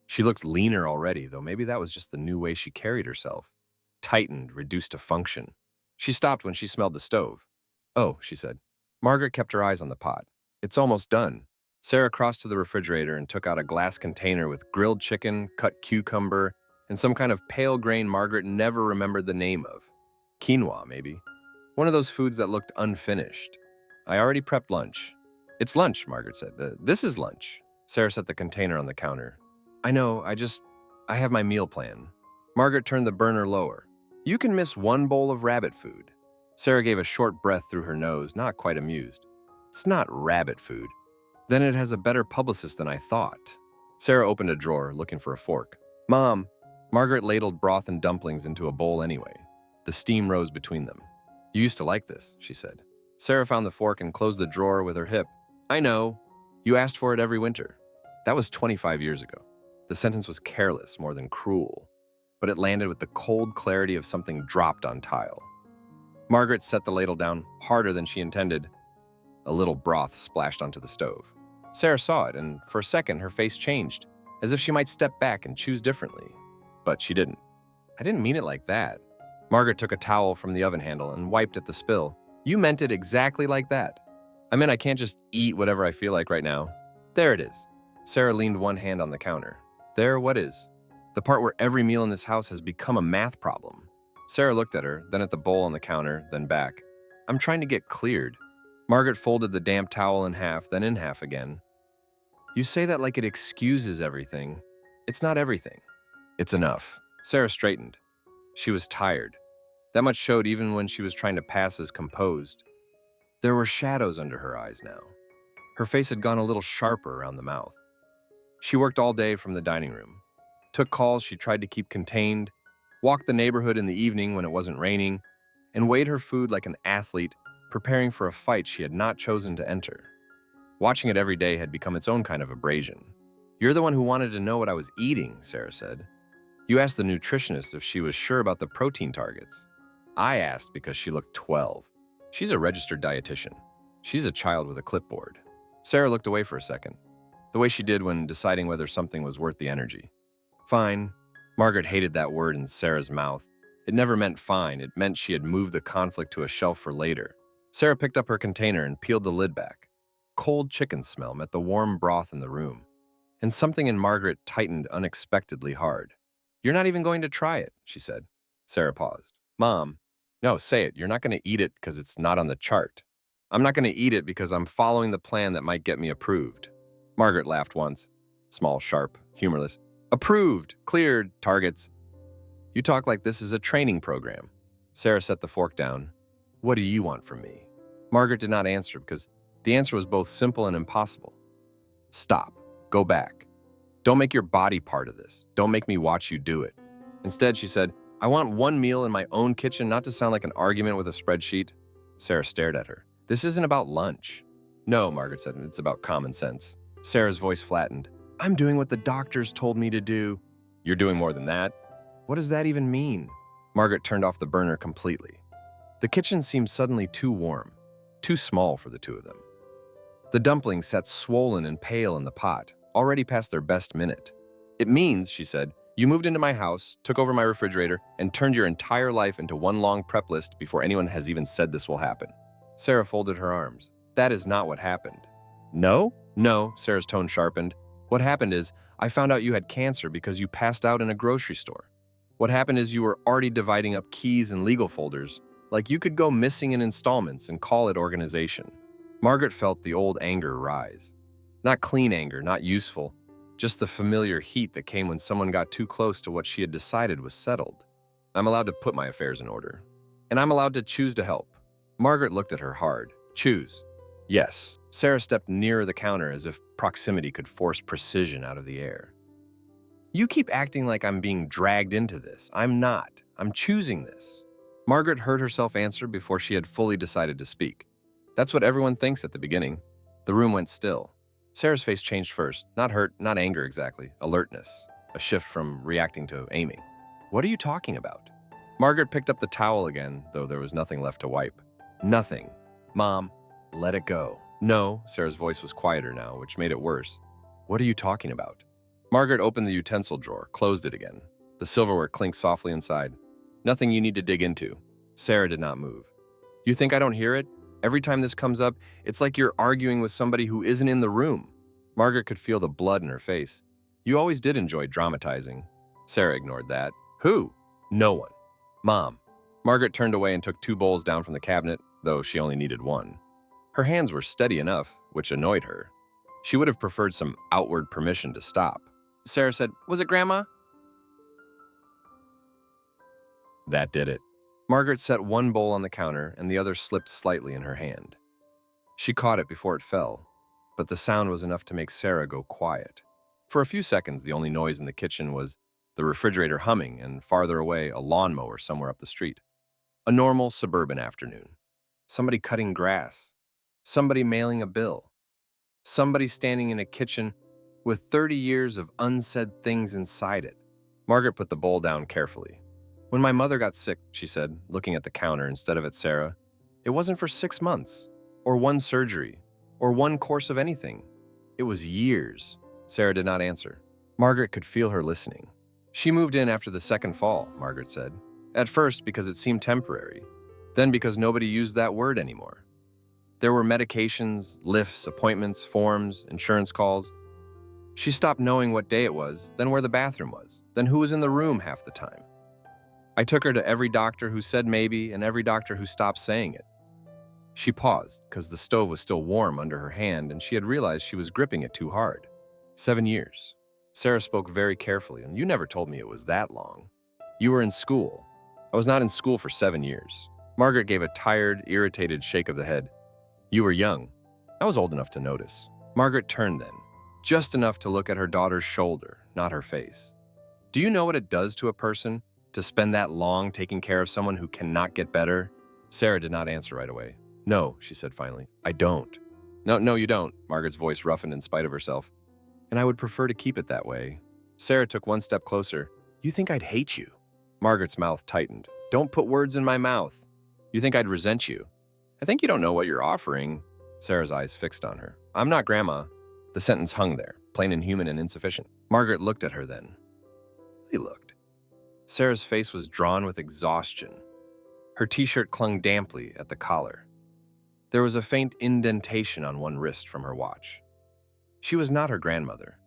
She looked leaner already, though maybe that was just the new way she carried herself. Tightened, reduced to function. She stopped when she smelled the stove. Oh, she said. Margaret kept her eyes on the pot. It's almost done. Sarah crossed to the refrigerator and took out a glass container with grilled chicken, cut cucumber, and some kind of pale grain Margaret never remembered the name of. Quinoa, maybe. One of those foods that looked unfinished. I already prepped lunch. It's lunch, Margaret said. This is lunch. Sarah set the container on the counter. I know, I have my meal plan. Margaret turned the burner lower. You can miss one bowl of rabbit food. Sarah gave a short breath through her nose, not quite amused. It's not rabbit food. Then it has a better publicist than I thought. Sarah opened a drawer, looking for a fork. Mom. Margaret ladled broth and dumplings into a bowl anyway. The steam rose between them. You used to like this, she said. Sarah found the fork and closed the drawer with her hip. I know. You asked for it every winter. That was 25 years ago. The sentence was careless more than cruel, but it landed with the cold clarity of something dropped on tile. Margaret set the ladle down harder than she intended. A little broth splashed onto the stove. Sarah saw it, and for a second her face changed, as if she might step back and choose differently. But she didn't. I didn't mean it like that. Margaret took a towel from the oven handle and wiped at the spill. You meant it exactly like that. I meant I can't just eat whatever I feel like right now. There it is. Sarah leaned one hand on the counter. There, what is? The part where every meal in this house has become a math problem. Sarah looked at her, then at the bowl on the counter, then back. I'm trying to get cleared. Margaret folded the damp towel in half, then in half again. You say that like it excuses everything. It's not everything. It's enough. Sarah straightened. She was tired. That much showed even when she was trying to pass as composed. There were shadows under her eyes now. Her face had gone a little sharper around the mouth. She worked all day from the dining room. Took calls she tried to keep contained, walked the neighborhood in the evening when it wasn't raining, and weighed her food like an athlete preparing for a fight she had not chosen to enter. Watching it every day had become its own kind of abrasion. You're the one who wanted to know what I was eating, Sarah said. You asked the nutritionist if she was sure about the protein targets. I asked because she looked 12. She's a registered dietitian. She's a child with a clipboard. Sarah looked away for a second, the way she did when deciding whether something was worth the energy. Fine. Margaret hated that word in Sarah's mouth. It never meant fine. It meant she had moved the conflict to a shelf for later. Sarah picked up her container and peeled the lid back. Cold chicken smell met the warm broth in the room, and something in Margaret tightened unexpectedly hard. You're not even going to try it, she said. Sarah paused. Mom, no, say it. You're not going to eat it because it's not on the chart. I'm not going to eat it because I'm following the plan that might get me approved. Margaret laughed once. Small, sharp, humorless. Approved, cleared, targets. You talk like this is a training program. Sarah set the fork down. What do you want from me? Margaret did not answer because the answer was both simple and impossible. Stop. Go back. Don't make your body part of this. Don't make me watch you do it. Instead, she said, I want one meal in my own kitchen, not to sound like an argument with a spreadsheet. Sarah stared at her. This isn't about lunch. No, Margaret said, it's about common sense. Sarah's voice flattened. I'm doing what the doctors told me to do. You're doing more than that? What does that even mean? Margaret turned off the burner completely. The kitchen seemed suddenly too warm, too small for the two of them. The dumplings sat swollen and pale in the pot, already past their best minute. It means, she said, you moved into my house, took over my refrigerator, and turned your entire life into one long prep list before anyone has even said this will happen. Sarah folded her arms. That is not what happened. No? No, Sarah's tone sharpened. What happened is, I found out you had cancer because you passed out in a grocery store. What happened is you were already dividing up keys and legal folders, like you could go missing in installments and call it organization. Margaret felt the old anger rise. Not clean anger, not useful, just the familiar heat that came when someone got too close to what she had decided was settled. I'm allowed to put my affairs in order. And I'm allowed to choose to help. Margaret looked at her hard. Choose. Yes. Sarah stepped nearer the counter as if proximity could force precision out of the air. You keep acting like I'm being dragged into this. I'm not. I'm choosing this. Margaret heard herself answer before she had fully decided to speak. That's what everyone thinks at the beginning. The room went still. Sarah's face changed first. Not hurt, not anger exactly. Alertness. A shift from reacting to aiming. What are you talking about? Margaret picked up the towel again, though there was nothing left to wipe. Nothing. Mom, let it go. No, Sarah's voice was quieter now, which made it worse. What are you talking about? Margaret opened the utensil drawer, closed it again. The silverware clinked softly inside. Nothing you need to dig into. Sarah did not move. You think I don't hear it? Every time this comes up, it's like you're arguing with somebody who isn't in the room. Margaret could feel the blood in her face. You always did enjoy dramatizing. Sarah ignored that. Who? No one. Mom. Margaret turned away and took 2 bowls down from the cabinet, though she only needed 1. Her hands were steady enough, which annoyed her. She would have preferred some outward permission to stop. Sarah said, Was it Grandma? That did it. Margaret set 1 bowl on the counter and the other slipped slightly in her hand. She caught it before it fell, but the sound was enough to make Sarah go quiet. For a few seconds, the only noise in the kitchen was the refrigerator humming and farther away, a lawnmower somewhere up the street. A normal suburban afternoon. Somebody cutting grass. Somebody mailing a bill. Somebody standing in a kitchen with 30 years of unsaid things inside it. Margaret put the bowl down carefully. When my mother got sick, she said, looking at the counter instead of at Sarah, it wasn't for 6 months, or 1 surgery, or 1 course of anything. It was years. Sarah did not answer. Margaret could feel her listening. She moved in after the 2nd fall, Margaret said. At first because it seemed temporary, then because nobody used that word anymore. There were medications, lifts, appointments, forms, insurance calls. She stopped knowing what day it was, then where the bathroom was, then who was in the room half the time. I took her to every doctor who said maybe and every doctor who stopped saying it. She paused because the stove was still warm under her hand and she had realized she was gripping it too hard. 7 years. Sarah spoke very carefully, and you never told me it was that long. You were in school. I was not in school for 7 years. Margaret gave a tired, irritated shake of the head. You were young. I was old enough to notice. Margaret turned then, just enough to look at her daughter's shoulder, not her face. Do you know what it does to a person to spend that long taking care of someone who cannot get better? Sarah did not answer right away. No, she said finally. I don't. No, you don't, Margaret's voice roughened in spite of herself. And I would prefer to keep it that way. Sarah took one step closer. You think I'd hate you? Margaret's mouth tightened. Don't put words in my mouth. You think I'd resent you? I think you don't know what you're offering. Sarah's eyes fixed on her. I'm not Grandma. The sentence hung there, plain inhuman and insufficient. Margaret looked at her then. He looked. Sarah's face was drawn with exhaustion. Her t-shirt clung damply at the collar. There was a faint indentation on one wrist from her watch. She was not her grandmother.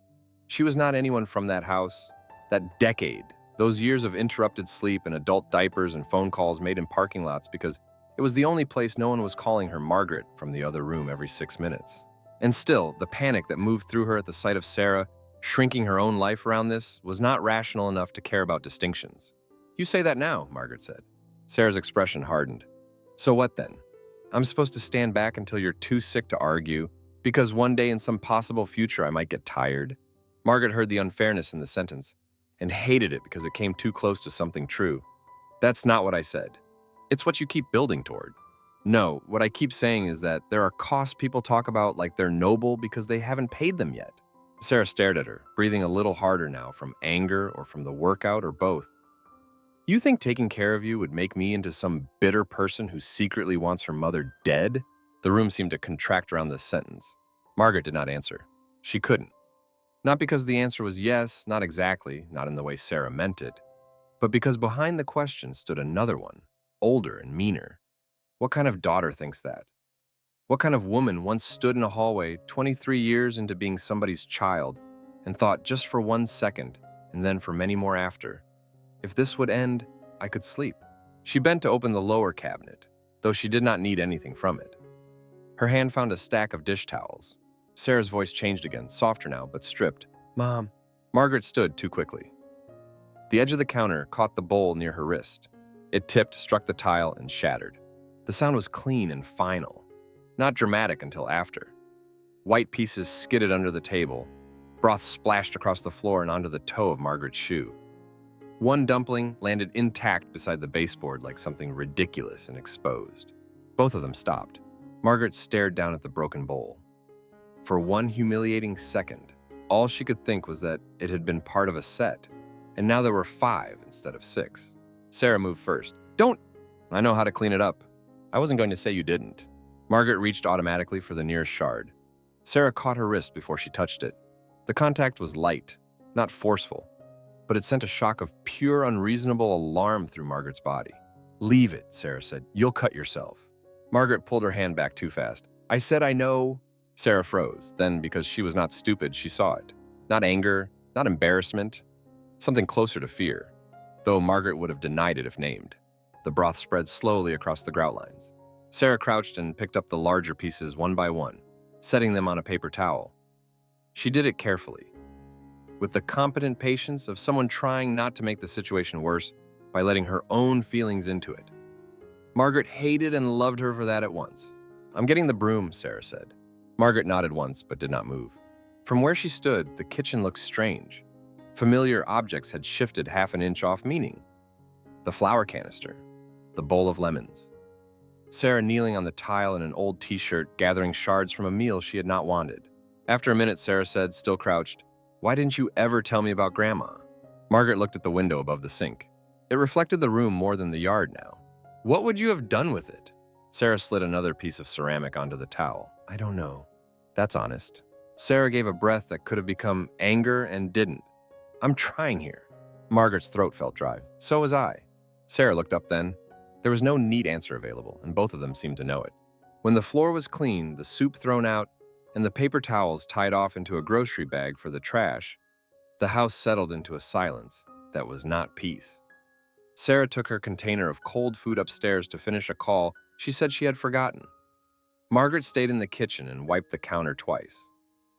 She was not anyone from that house, that decade, those years of interrupted sleep and adult diapers and phone calls made in parking lots because it was the only place no one was calling her Margaret from the other room every 6 minutes. And still, the panic that moved through her at the sight of Sarah, shrinking her own life around this, was not rational enough to care about distinctions. You say that now, Margaret said. Sarah's expression hardened. So what then? I'm supposed to stand back until you're too sick to argue, because one day in some possible future I might get tired? Margaret heard the unfairness in the sentence and hated it because it came too close to something true. That's not what I said. It's what you keep building toward. No, what I keep saying is that there are costs people talk about like they're noble because they haven't paid them yet. Sarah stared at her, breathing a little harder now from anger or from the workout or both. You think taking care of you would make me into some bitter person who secretly wants her mother dead? The room seemed to contract around this sentence. Margaret did not answer. She couldn't. Not because the answer was yes, not exactly, not in the way Sarah meant it, but because behind the question stood another one, older and meaner. What kind of daughter thinks that? What kind of woman once stood in a hallway 23 years into being somebody's child and thought just for 1 second, and then for many more after, if this would end, I could sleep? She bent to open the lower cabinet, though she did not need anything from it. Her hand found a stack of dish towels. Sarah's voice changed again, softer now, but stripped. Mom. Margaret stood too quickly. The edge of the counter caught the bowl near her wrist. It tipped, struck the tile, and shattered. The sound was clean and final, not dramatic until after. White pieces skidded under the table. Broth splashed across the floor and onto the toe of Margaret's shoe. One dumpling landed intact beside the baseboard like something ridiculous and exposed. Both of them stopped. Margaret stared down at the broken bowl. For one humiliating second, all she could think was that it had been part of a set, and now there were 5 instead of 6. Sarah moved first. Don't! I know how to clean it up. I wasn't going to say you didn't. Margaret reached automatically for the nearest shard. Sarah caught her wrist before she touched it. The contact was light, not forceful, but it sent a shock of pure, unreasonable alarm through Margaret's body. Leave it, Sarah said. You'll cut yourself. Margaret pulled her hand back too fast. I said I know. Sarah froze. Then, because she was not stupid, she saw it. Not anger, not embarrassment, something closer to fear, though Margaret would have denied it if named. The broth spread slowly across the grout lines. Sarah crouched and picked up the larger pieces one by one, setting them on a paper towel. She did it carefully, with the competent patience of someone trying not to make the situation worse by letting her own feelings into it. Margaret hated and loved her for that at once. I'm getting the broom, Sarah said. Margaret nodded once, but did not move. From where she stood, the kitchen looked strange. Familiar objects had shifted half an inch off meaning. The flour canister, the bowl of lemons. Sarah kneeling on the tile in an old t-shirt, gathering shards from a meal she had not wanted. After a minute, Sarah said, still crouched, Why didn't you ever tell me about Grandma? Margaret looked at the window above the sink. It reflected the room more than the yard now. What would you have done with it? Sarah slid another piece of ceramic onto the towel. I don't know. That's honest. Sarah gave a breath that could have become anger and didn't. I'm trying here. Margaret's throat felt dry. So was I. Sarah looked up then. There was no neat answer available, and both of them seemed to know it. When the floor was clean, the soup thrown out, and the paper towels tied off into a grocery bag for the trash, the house settled into a silence that was not peace. Sarah took her container of cold food upstairs to finish a call she said she had forgotten. Margaret stayed in the kitchen and wiped the counter twice.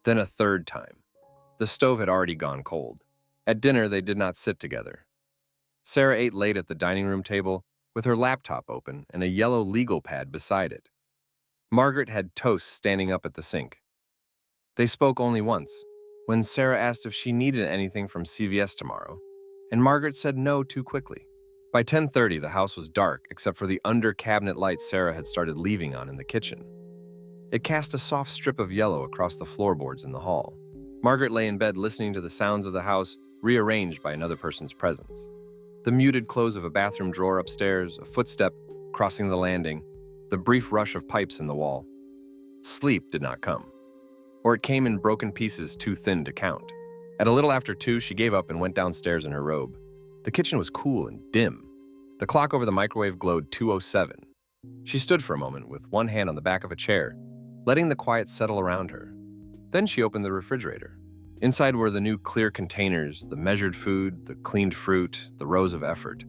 Then a third time. The stove had already gone cold. At dinner, they did not sit together. Sarah ate late at the dining room table with her laptop open and a yellow legal pad beside it. Margaret had toast standing up at the sink. They spoke only once, when Sarah asked if she needed anything from CVS tomorrow, and Margaret said no too quickly. By 10:30, the house was dark except for the under-cabinet lights Sarah had started leaving on in the kitchen. It cast a soft strip of yellow across the floorboards in the hall. Margaret lay in bed listening to the sounds of the house rearranged by another person's presence. The muted close of a bathroom drawer upstairs, a footstep crossing the landing, the brief rush of pipes in the wall. Sleep did not come, or it came in broken pieces too thin to count. At a little after 2, she gave up and went downstairs in her robe. The kitchen was cool and dim. The clock over the microwave glowed 2:07. She stood for a moment with one hand on the back of a chair, letting the quiet settle around her. Then she opened the refrigerator. Inside were the new clear containers, the measured food, the cleaned fruit, the rows of effort.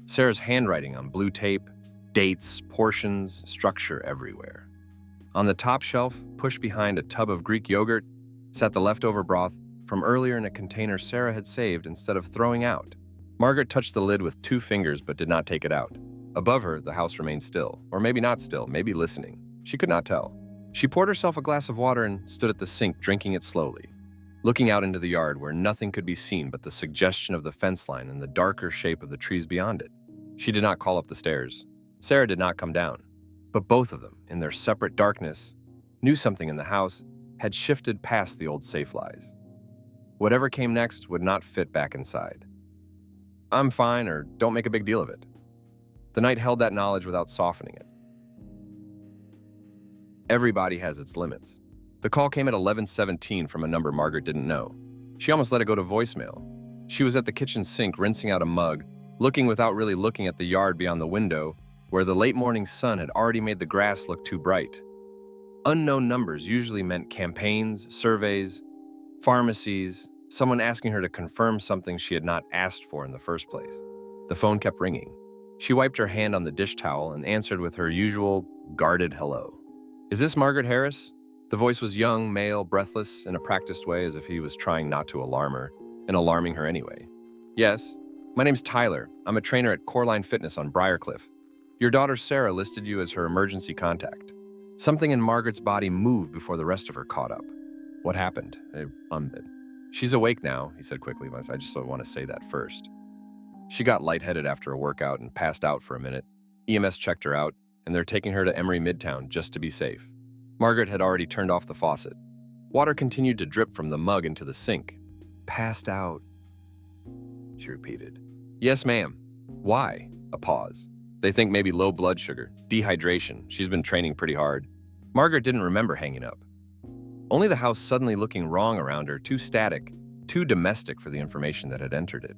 Sarah's handwriting on blue tape, dates, portions, structure everywhere. On the top shelf, pushed behind a tub of Greek yogurt, sat the leftover broth from earlier in a container Sarah had saved instead of throwing out. Margaret touched the lid with 2 fingers but did not take it out. Above her, the house remained still, or maybe not still, maybe listening. She could not tell. She poured herself a glass of water and stood at the sink, drinking it slowly, looking out into the yard where nothing could be seen but the suggestion of the fence line and the darker shape of the trees beyond it. She did not call up the stairs. Sarah did not come down. But both of them, in their separate darkness, knew something in the house had shifted past the old safe lies. Whatever came next would not fit back inside. I'm fine, or don't make a big deal of it. The night held that knowledge without softening it. Everybody has its limits. The call came at 11:17 from a number Margaret didn't know. She almost let it go to voicemail. She was at the kitchen sink rinsing out a mug, looking without really looking at the yard beyond the window, where the late morning sun had already made the grass look too bright. Unknown numbers usually meant campaigns, surveys, pharmacies, someone asking her to confirm something she had not asked for in the first place. The phone kept ringing. She wiped her hand on the dish towel and answered with her usual guarded hello. "Is this Margaret Harris?" The voice was young, male, breathless, in a practiced way as if he was trying not to alarm her, and alarming her anyway. "Yes. My name's Tyler. I'm a trainer at Coreline Fitness on Briarcliff. Your daughter Sarah listed you as her emergency contact." Something in Margaret's body moved before the rest of her caught up. "What happened?" "She's awake now," he said quickly. I just want to say that first. She got lightheaded after a workout and passed out for a minute. EMS checked her out, and they're taking her to Emory Midtown just to be safe. Margaret had already turned off the faucet. Water continued to drip from the mug into the sink. "Passed out," she repeated. "Yes, ma'am." "Why?" A pause. "They think maybe low blood sugar, dehydration. She's been training pretty hard." Margaret didn't remember hanging up. Only the house suddenly looking wrong around her, too static, too domestic for the information that had entered it.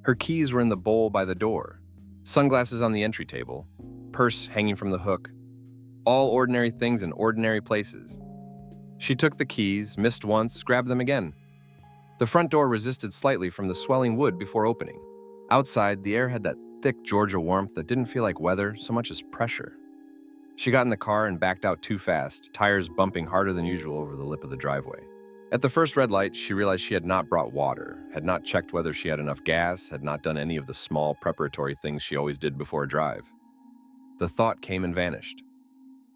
Her keys were in the bowl by the door, sunglasses on the entry table, purse hanging from the hook, all ordinary things in ordinary places. She took the keys, missed once, grabbed them again. The front door resisted slightly from the swelling wood before opening. Outside, the air had that thick Georgia warmth that didn't feel like weather so much as pressure. She got in the car and backed out too fast, tires bumping harder than usual over the lip of the driveway. At the first red light, she realized she had not brought water, had not checked whether she had enough gas, had not done any of the small preparatory things she always did before a drive. The thought came and vanished.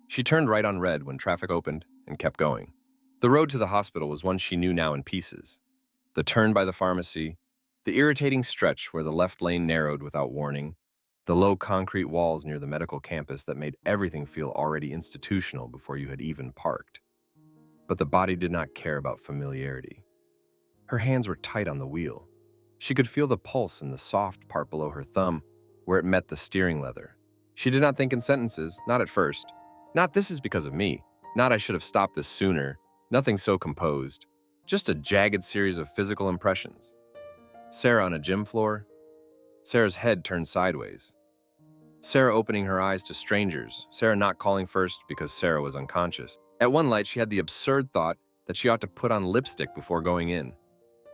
She turned right on red when traffic opened and kept going. The road to the hospital was one she knew now in pieces. The turn by the pharmacy, the irritating stretch where the left lane narrowed without warning, the low concrete walls near the medical campus that made everything feel already institutional before you had even parked. But the body did not care about familiarity. Her hands were tight on the wheel. She could feel the pulse in the soft part below her thumb where it met the steering leather. She did not think in sentences, not at first. Not "this is because of me," not "I should have stopped this sooner," nothing so composed. Just a jagged series of physical impressions. Sarah on a gym floor. Sarah's head turned sideways. Sarah opening her eyes to strangers. Sarah not calling first because Sarah was unconscious. At one light, she had the absurd thought that she ought to put on lipstick before going in.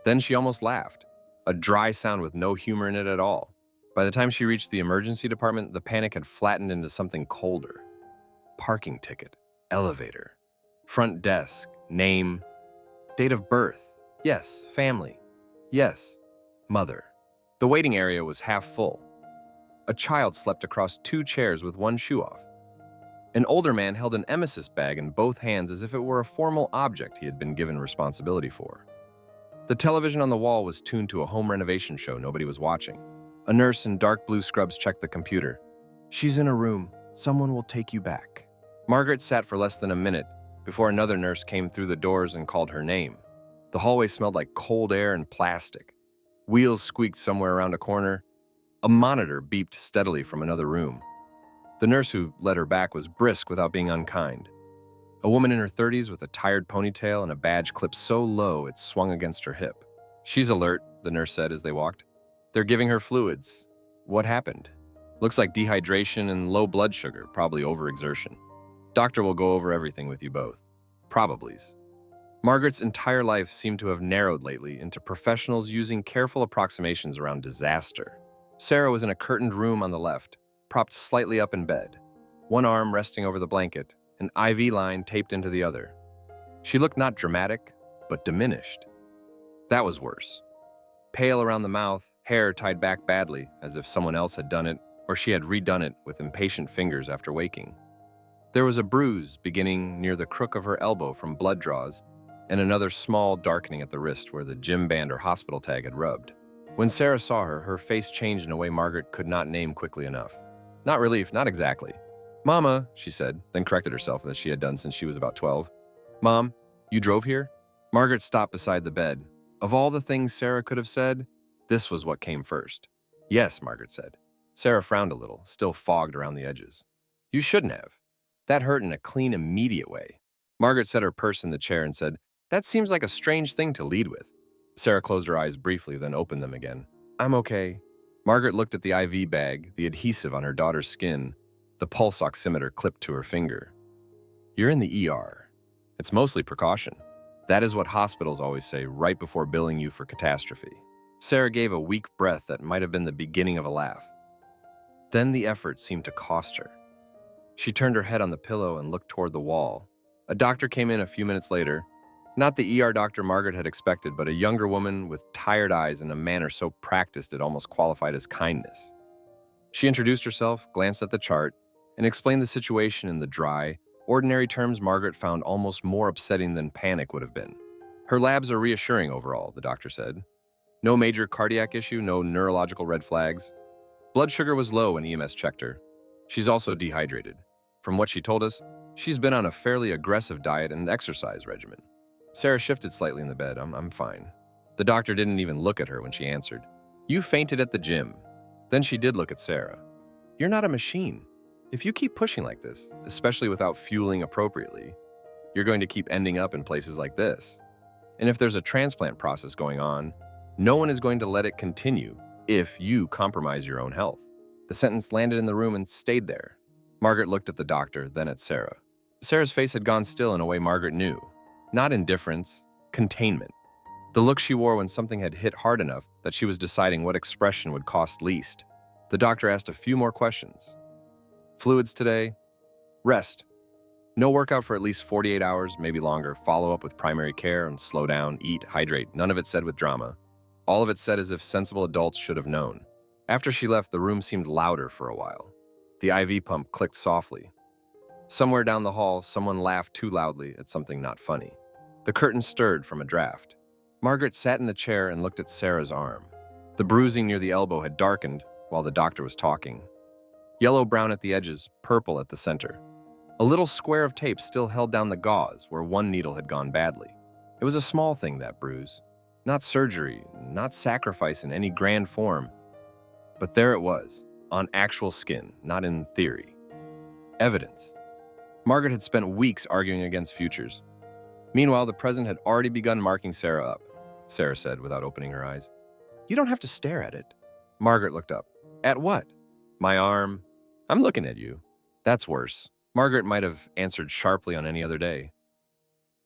Then she almost laughed, a dry sound with no humor in it at all. By the time she reached the emergency department, the panic had flattened into something colder. Parking ticket, elevator, front desk, name, date of birth, yes, family, yes, mother. The waiting area was half full. A child slept across 2 chairs with one shoe off. An older man held an emesis bag in both hands as if it were a formal object he had been given responsibility for. The television on the wall was tuned to a home renovation show nobody was watching. A nurse in dark blue scrubs checked the computer. "She's in a room. Someone will take you back." Margaret sat for less than a minute before another nurse came through the doors and called her name. The hallway smelled like cold air and plastic. Wheels squeaked somewhere around a corner. A monitor beeped steadily from another room. The nurse who led her back was brisk without being unkind. A woman in her 30s with a tired ponytail and a badge clipped so low it swung against her hip. "She's alert," the nurse said as they walked. "They're giving her fluids." "What happened?" "Looks like dehydration and low blood sugar, probably overexertion. Doctor will go over everything with you both." Probablys. Margaret's entire life seemed to have narrowed lately into professionals using careful approximations around disaster. Sarah was in a curtained room on the left, propped slightly up in bed, one arm resting over the blanket, an IV line taped into the other. She looked not dramatic, but diminished. That was worse. Pale around the mouth, hair tied back badly, as if someone else had done it, or she had redone it with impatient fingers after waking. There was a bruise beginning near the crook of her elbow from blood draws, and another small darkening at the wrist where the gym band or hospital tag had rubbed. When Sarah saw her, her face changed in a way Margaret could not name quickly enough. Not relief, not exactly. "Mama," she said, then corrected herself as she had done since she was about 12. "Mom, you drove here?" Margaret stopped beside the bed. Of all the things Sarah could have said, this was what came first. "Yes," Margaret said. Sarah frowned a little, still fogged around the edges. "You shouldn't have. That hurt in a clean, immediate way." Margaret set her purse in the chair and said, "That seems like a strange thing to lead with." Sarah closed her eyes briefly, then opened them again. "I'm okay." Margaret looked at the IV bag, the adhesive on her daughter's skin, the pulse oximeter clipped to her finger. "You're in the ER. It's mostly precaution. That is what hospitals always say right before billing you for catastrophe." Sarah gave a weak breath that might have been the beginning of a laugh. Then the effort seemed to cost her. She turned her head on the pillow and looked toward the wall. A doctor came in a few minutes later. Not the ER doctor Margaret had expected, but a younger woman with tired eyes and a manner so practiced it almost qualified as kindness. She introduced herself, glanced at the chart, and explained the situation in the dry, ordinary terms Margaret found almost more upsetting than panic would have been. "Her labs are reassuring overall," the doctor said. "No major cardiac issue, no neurological red flags. Blood sugar was low when EMS checked her. She's also dehydrated. From what she told us, she's been on a fairly aggressive diet and exercise regimen." Sarah shifted slightly in the bed. I'm fine." The doctor didn't even look at her when she answered. "You fainted at the gym." Then she did look at Sarah. "You're not a machine. If you keep pushing like this, especially without fueling appropriately, you're going to keep ending up in places like this. And if there's a transplant process going on, no one is going to let it continue if you compromise your own health." The sentence landed in the room and stayed there. Margaret looked at the doctor, then at Sarah. Sarah's face had gone still in a way Margaret knew. Not indifference, containment. The look she wore when something had hit hard enough that she was deciding what expression would cost least. The doctor asked a few more questions. "Fluids today? Rest. No workout for at least 48 hours, maybe longer. Follow up with primary care and slow down, eat, hydrate." None of it said with drama. All of it said as if sensible adults should have known. After she left, the room seemed louder for a while. The IV pump clicked softly. Somewhere down the hall, someone laughed too loudly at something not funny. The curtain stirred from a draft. Margaret sat in the chair and looked at Sarah's arm. The bruising near the elbow had darkened while the doctor was talking. Yellow-brown at the edges, purple at the center. A little square of tape still held down the gauze where one needle had gone badly. It was a small thing, that bruise. Not surgery, not sacrifice in any grand form. But there it was, on actual skin, not in theory. Evidence. Margaret had spent weeks arguing against futures. Meanwhile, the present had already begun marking Sarah up. Sarah said without opening her eyes. "You don't have to stare at it." Margaret looked up. "At what?" "My arm." "I'm looking at you." "That's worse." Margaret might have answered sharply on any other day.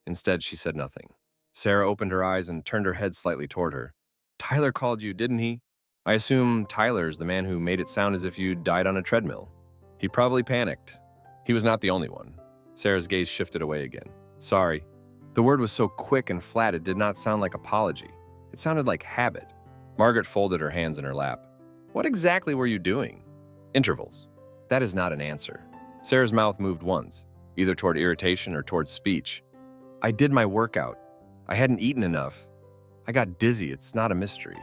Instead, she said nothing. Sarah opened her eyes and turned her head slightly toward her. Tyler called you, didn't he? I assume Tyler's the man who made it sound as if you died on a treadmill. He probably panicked. He was not the only one. Sarah's gaze shifted away again. Sorry. The word was so quick and flat it did not sound like apology. It sounded like habit. Margaret folded her hands in her lap. What exactly were you doing? Intervals. That is not an answer. Sarah's mouth moved once, either toward irritation or toward speech. I did my workout. I hadn't eaten enough. I got dizzy. It's not a mystery.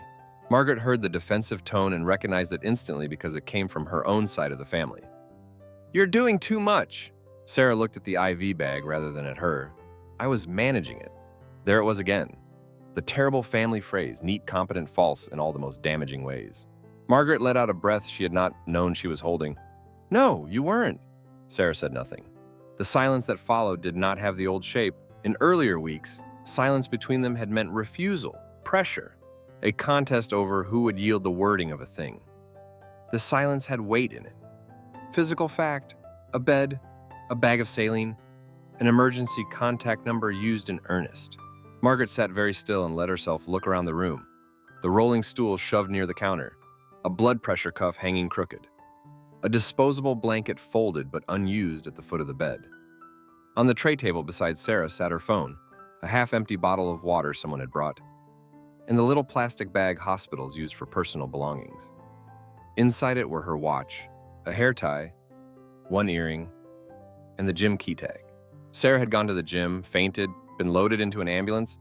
Margaret heard the defensive tone and recognized it instantly because it came from her own side of the family. You're doing too much. Sarah looked at the IV bag rather than at her. I was managing it. There it was again. The terrible family phrase, neat, competent, false in all the most damaging ways. Margaret let out a breath she had not known she was holding. No, you weren't. Sarah said nothing. The silence that followed did not have the old shape. In earlier weeks, silence between them had meant refusal, pressure, a contest over who would yield the wording of a thing. The silence had weight in it. Physical fact, a bed, a bag of saline, an emergency contact number used in earnest. Margaret sat very still and let herself look around the room. The rolling stool shoved near the counter, a blood pressure cuff hanging crooked, a disposable blanket folded but unused at the foot of the bed. On the tray table beside Sarah sat her phone, a half-empty bottle of water someone had brought, and the little plastic bag hospitals use for personal belongings. Inside it were her watch, a hair tie, one earring, and the gym key tag. Sarah had gone to the gym, fainted, been loaded into an ambulance,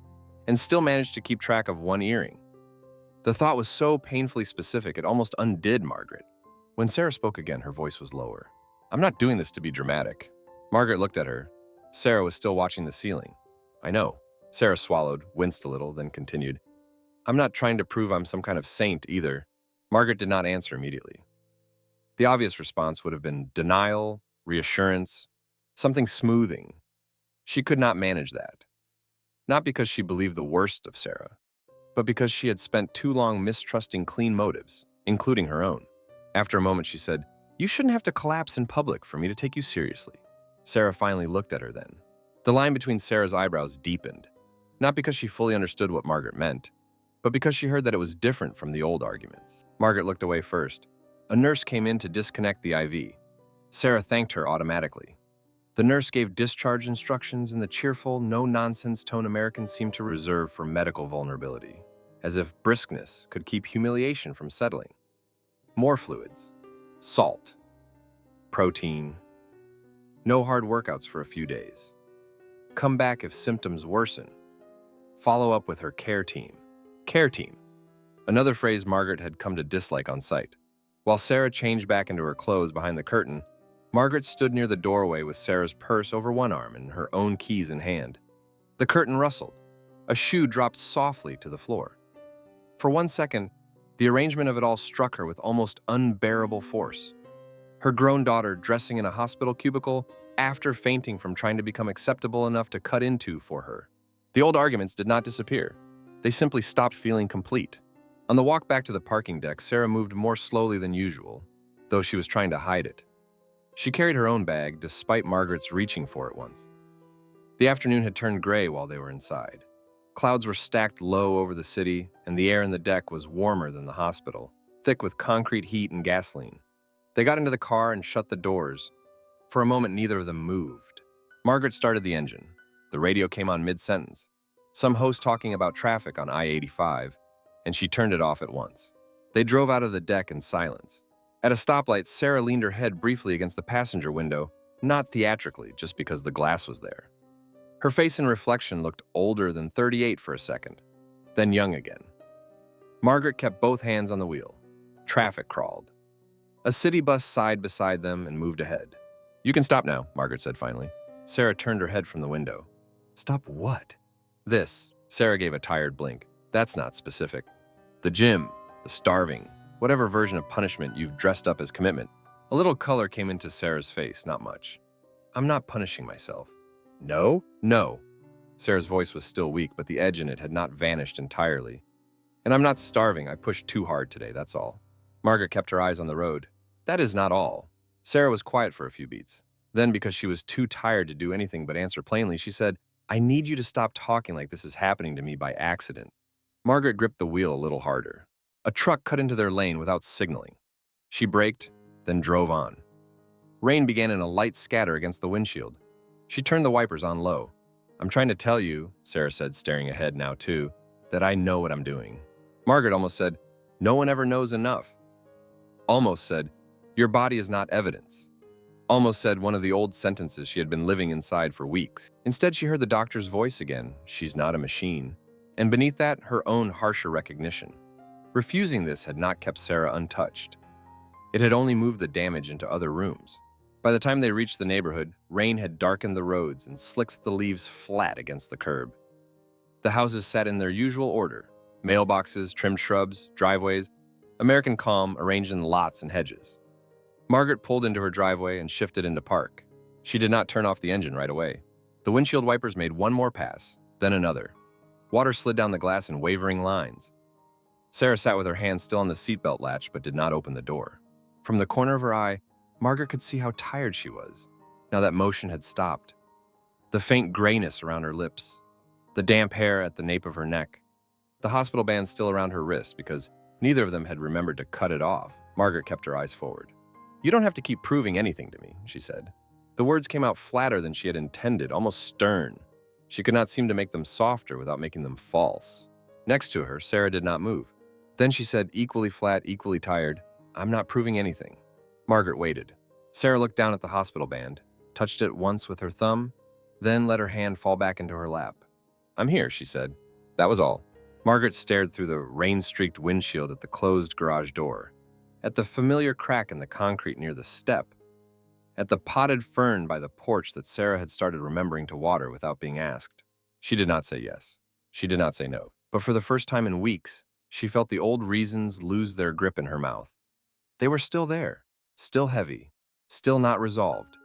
and still managed to keep track of one earring. The thought was so painfully specific it almost undid Margaret. When Sarah spoke again, her voice was lower. I'm not doing this to be dramatic. Margaret looked at her. Sarah was still watching the ceiling. I know. Sarah swallowed, winced a little, then continued. I'm not trying to prove I'm some kind of saint either. Margaret did not answer immediately. The obvious response would have been denial, reassurance, something smoothing. She could not manage that. Not because she believed the worst of Sarah, but because she had spent too long mistrusting clean motives, including her own. After a moment, she said, You shouldn't have to collapse in public for me to take you seriously. Sarah finally looked at her then. The line between Sarah's eyebrows deepened, not because she fully understood what Margaret meant, but because she heard that it was different from the old arguments. Margaret looked away first. A nurse came in to disconnect the IV. Sarah thanked her automatically. The nurse gave discharge instructions in the cheerful, no-nonsense tone Americans seem to reserve for medical vulnerability, as if briskness could keep humiliation from settling. More fluids, salt, protein, no hard workouts for a few days. Come back if symptoms worsen. Follow up with her care team. Care team, another phrase Margaret had come to dislike on sight. While Sarah changed back into her clothes behind the curtain, Margaret stood near the doorway with Sarah's purse over one arm and her own keys in hand. The curtain rustled. A shoe dropped softly to the floor. For 1 second, the arrangement of it all struck her with almost unbearable force. Her grown daughter dressing in a hospital cubicle after fainting from trying to become acceptable enough to cut into for her. The old arguments did not disappear. They simply stopped feeling complete. On the walk back to the parking deck, Sarah moved more slowly than usual, though she was trying to hide it. She carried her own bag, despite Margaret's reaching for it once. The afternoon had turned gray while they were inside. Clouds were stacked low over the city, and the air in the deck was warmer than the hospital, thick with concrete heat and gasoline. They got into the car and shut the doors. For a moment, neither of them moved. Margaret started the engine. The radio came on mid-sentence. Some host talking about traffic on I-85, and she turned it off at once. They drove out of the deck in silence. At a stoplight, Sarah leaned her head briefly against the passenger window, not theatrically, just because the glass was there. Her face in reflection looked older than 38 for a second, then young again. Margaret kept both hands on the wheel. Traffic crawled. A city bus sighed beside them and moved ahead. You can stop now, Margaret said finally. Sarah turned her head from the window. Stop what? This. Sarah gave a tired blink. That's not specific. The gym, the starving, whatever version of punishment you've dressed up as commitment. A little color came into Sarah's face, not much. I'm not punishing myself. No? No. Sarah's voice was still weak, but the edge in it had not vanished entirely. And I'm not starving. I pushed too hard today, that's all. Margaret kept her eyes on the road. That is not all. Sarah was quiet for a few beats. Then, because she was too tired to do anything but answer plainly, she said, I need you to stop talking like this is happening to me by accident. Margaret gripped the wheel a little harder. A truck cut into their lane without signaling. She braked, then drove on. Rain began in a light scatter against the windshield. She turned the wipers on low. I'm trying to tell you, Sarah said, staring ahead now too, that I know what I'm doing. Margaret almost said, no one ever knows enough. Almost said, your body is not evidence. Almost said one of the old sentences she had been living inside for weeks. Instead, she heard the doctor's voice again, she's not a machine. And beneath that, her own harsher recognition. Refusing this had not kept Sarah untouched. It had only moved the damage into other rooms. By the time they reached the neighborhood, rain had darkened the roads and slicked the leaves flat against the curb. The houses sat in their usual order: mailboxes, trimmed shrubs, driveways, American calm arranged in lots and hedges. Margaret pulled into her driveway and shifted into park. She did not turn off the engine right away. The windshield wipers made one more pass, then another. Water slid down the glass in wavering lines. Sarah sat with her hand still on the seatbelt latch but did not open the door. From the corner of her eye, Margaret could see how tired she was, now that motion had stopped. The faint grayness around her lips, the damp hair at the nape of her neck, the hospital band still around her wrist because neither of them had remembered to cut it off. Margaret kept her eyes forward. You don't have to keep proving anything to me, she said. The words came out flatter than she had intended, almost stern. She could not seem to make them softer without making them false. Next to her, Sarah did not move. Then she said, equally flat, equally tired, I'm not proving anything. Margaret waited. Sarah looked down at the hospital band, touched it once with her thumb, then let her hand fall back into her lap. I'm here, she said. That was all. Margaret stared through the rain-streaked windshield at the closed garage door, at the familiar crack in the concrete near the step, at the potted fern by the porch that Sarah had started remembering to water without being asked. She did not say yes. She did not say no. But for the first time in weeks, she felt the old reasons lose their grip in her mouth. They were still there, still heavy, still not resolved.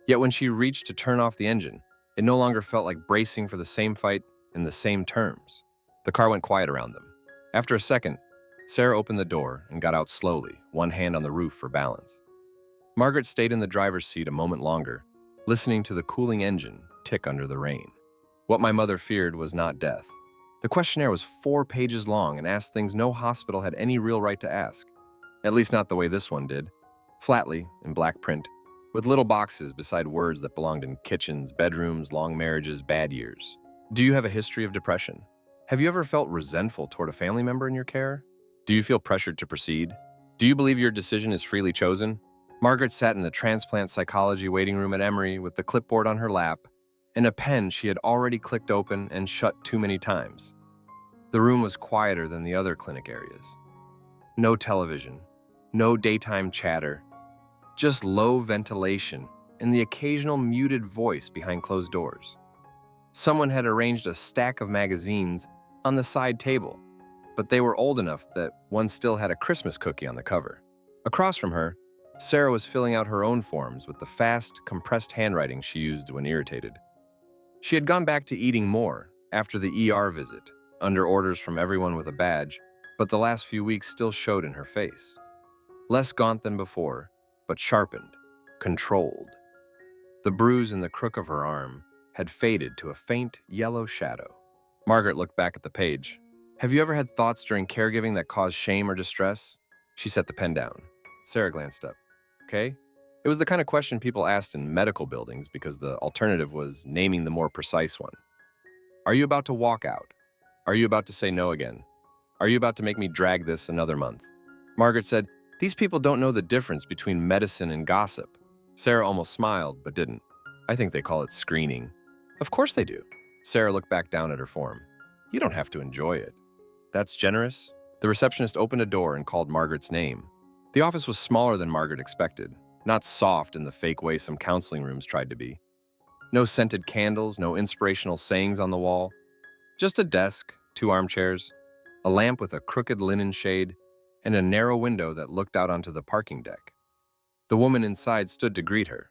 Yet when she reached to turn off the engine, it no longer felt like bracing for the same fight in the same terms. The car went quiet around them. After a second, Sarah opened the door and got out slowly, one hand on the roof for balance. Margaret stayed in the driver's seat a moment longer, listening to the cooling engine tick under the rain. What my mother feared was not death. The questionnaire was 4 pages long and asked things no hospital had any real right to ask. At least not the way this one did. Flatly, in black print, with little boxes beside words that belonged in kitchens, bedrooms, long marriages, bad years. Do you have a history of depression? Have you ever felt resentful toward a family member in your care? Do you feel pressured to proceed? Do you believe your decision is freely chosen? Margaret sat in the transplant psychology waiting room at Emory with the clipboard on her lap and a pen she had already clicked open and shut too many times. The room was quieter than the other clinic areas. No television, no daytime chatter, just low ventilation and the occasional muted voice behind closed doors. Someone had arranged a stack of magazines on the side table, but they were old enough that one still had a Christmas cookie on the cover. Across from her, Sarah was filling out her own forms with the fast, compressed handwriting she used when irritated. She had gone back to eating more after the ER visit, under orders from everyone with a badge, but the last few weeks still showed in her face. Less gaunt than before, but sharpened, controlled. The bruise in the crook of her arm had faded to a faint yellow shadow. Margaret looked back at the page. Have you ever had thoughts during caregiving that caused shame or distress? She set the pen down. Sarah glanced up. Okay? It was the kind of question people asked in medical buildings because the alternative was naming the more precise one. Are you about to walk out? Are you about to say no again? Are you about to make me drag this another month? Margaret said, these people don't know the difference between medicine and gossip. Sarah almost smiled, but didn't. I think they call it screening. Of course they do. Sarah looked back down at her form. You don't have to enjoy it. That's generous. The receptionist opened a door and called Margaret's name. The office was smaller than Margaret expected, not soft in the fake way some counseling rooms tried to be. No scented candles, no inspirational sayings on the wall. Just a desk, 2 armchairs, a lamp with a crooked linen shade, and a narrow window that looked out onto the parking deck. The woman inside stood to greet her.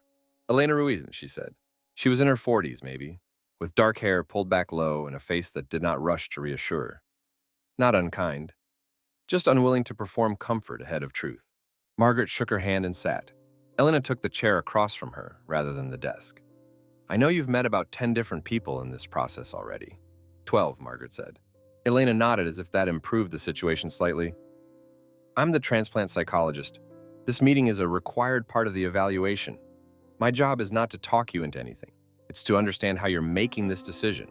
Elena Ruiz, she said. She was in her 40s, maybe, with dark hair pulled back low and a face that did not rush to reassure. Not unkind, just unwilling to perform comfort ahead of truth. Margaret shook her hand and sat. Elena took the chair across from her rather than the desk. I know you've met about 10 different people in this process already. 12, Margaret said. Elena nodded as if that improved the situation slightly. I'm the transplant psychologist. This meeting is a required part of the evaluation. My job is not to talk you into anything. It's to understand how you're making this decision,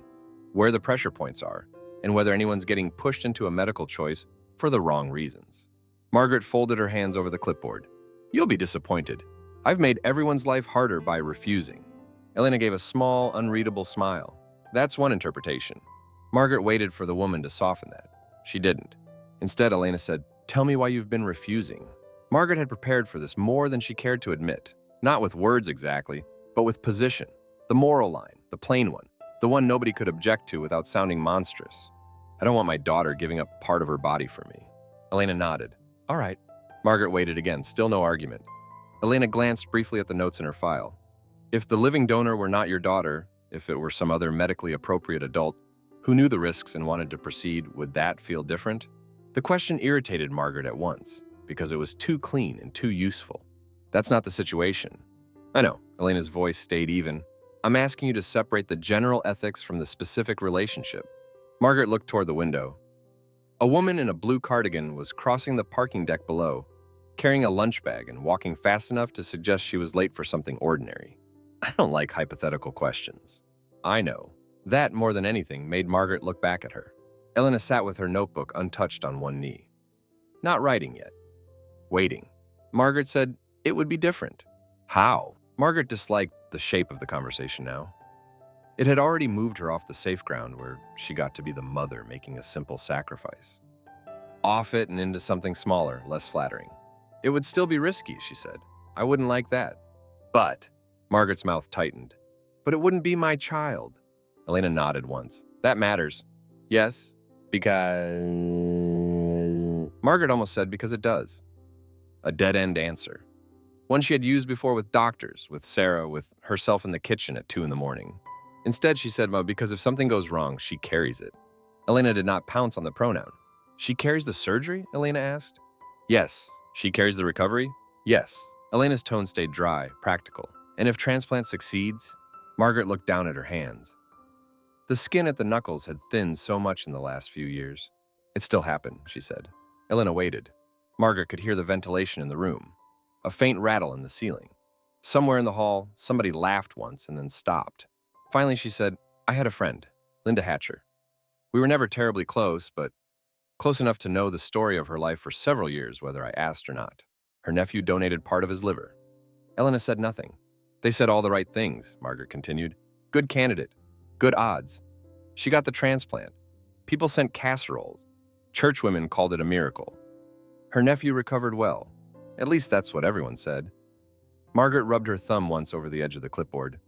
where the pressure points are, and whether anyone's getting pushed into a medical choice for the wrong reasons. Margaret folded her hands over the clipboard. You'll be disappointed. I've made everyone's life harder by refusing. Elena gave a small, unreadable smile. That's one interpretation. Margaret waited for the woman to soften that. She didn't. Instead, Elena said, Tell me why you've been refusing. Margaret had prepared for this more than she cared to admit. Not with words exactly, but with position. The moral line, the plain one, the one nobody could object to without sounding monstrous. I don't want my daughter giving up part of her body for me. Elena nodded. All right. Margaret waited again, still no argument. Elena glanced briefly at the notes in her file. If the living donor were not your daughter, if it were some other medically appropriate adult who knew the risks and wanted to proceed, would that feel different? The question irritated Margaret at once, because it was too clean and too useful. That's not the situation. I know, Elena's voice stayed even. I'm asking you to separate the general ethics from the specific relationship. Margaret looked toward the window. A woman in a blue cardigan was crossing the parking deck below, carrying a lunch bag and walking fast enough to suggest she was late for something ordinary. I don't like hypothetical questions. I know. That, more than anything, made Margaret look back at her. Elena sat with her notebook untouched on one knee. Not writing yet. Waiting. Margaret said it would be different. How? Margaret disliked the shape of the conversation now. It had already moved her off the safe ground where she got to be the mother making a simple sacrifice. Off it and into something smaller, less flattering. It would still be risky, she said. I wouldn't like that. But, Margaret's mouth tightened. But it wouldn't be my child. Elena nodded once. That matters. Yes, because... Margaret almost said because it does. A dead-end answer. One she had used before with doctors, with Sarah, with herself in the kitchen at 2 a.m. Instead, she said, well, because if something goes wrong, she carries it. Elena did not pounce on the pronoun. She carries the surgery? Elena asked. Yes. She carries the recovery? Yes. Elena's tone stayed dry, practical. And if transplant succeeds? Margaret looked down at her hands. The skin at the knuckles had thinned so much in the last few years. It still happened, she said. Elena waited. Margaret could hear the ventilation in the room. A faint rattle in the ceiling. Somewhere in the hall, somebody laughed once and then stopped. Finally, she said, I had a friend, Linda Hatcher. We were never terribly close, but close enough to know the story of her life for several years, whether I asked or not. Her nephew donated part of his liver. Elena said nothing. They said all the right things, Margaret continued. Good candidate. Good odds. She got the transplant. People sent casseroles. Churchwomen called it a miracle. Her nephew recovered well. At least that's what everyone said. Margaret rubbed her thumb once over the edge of the clipboard.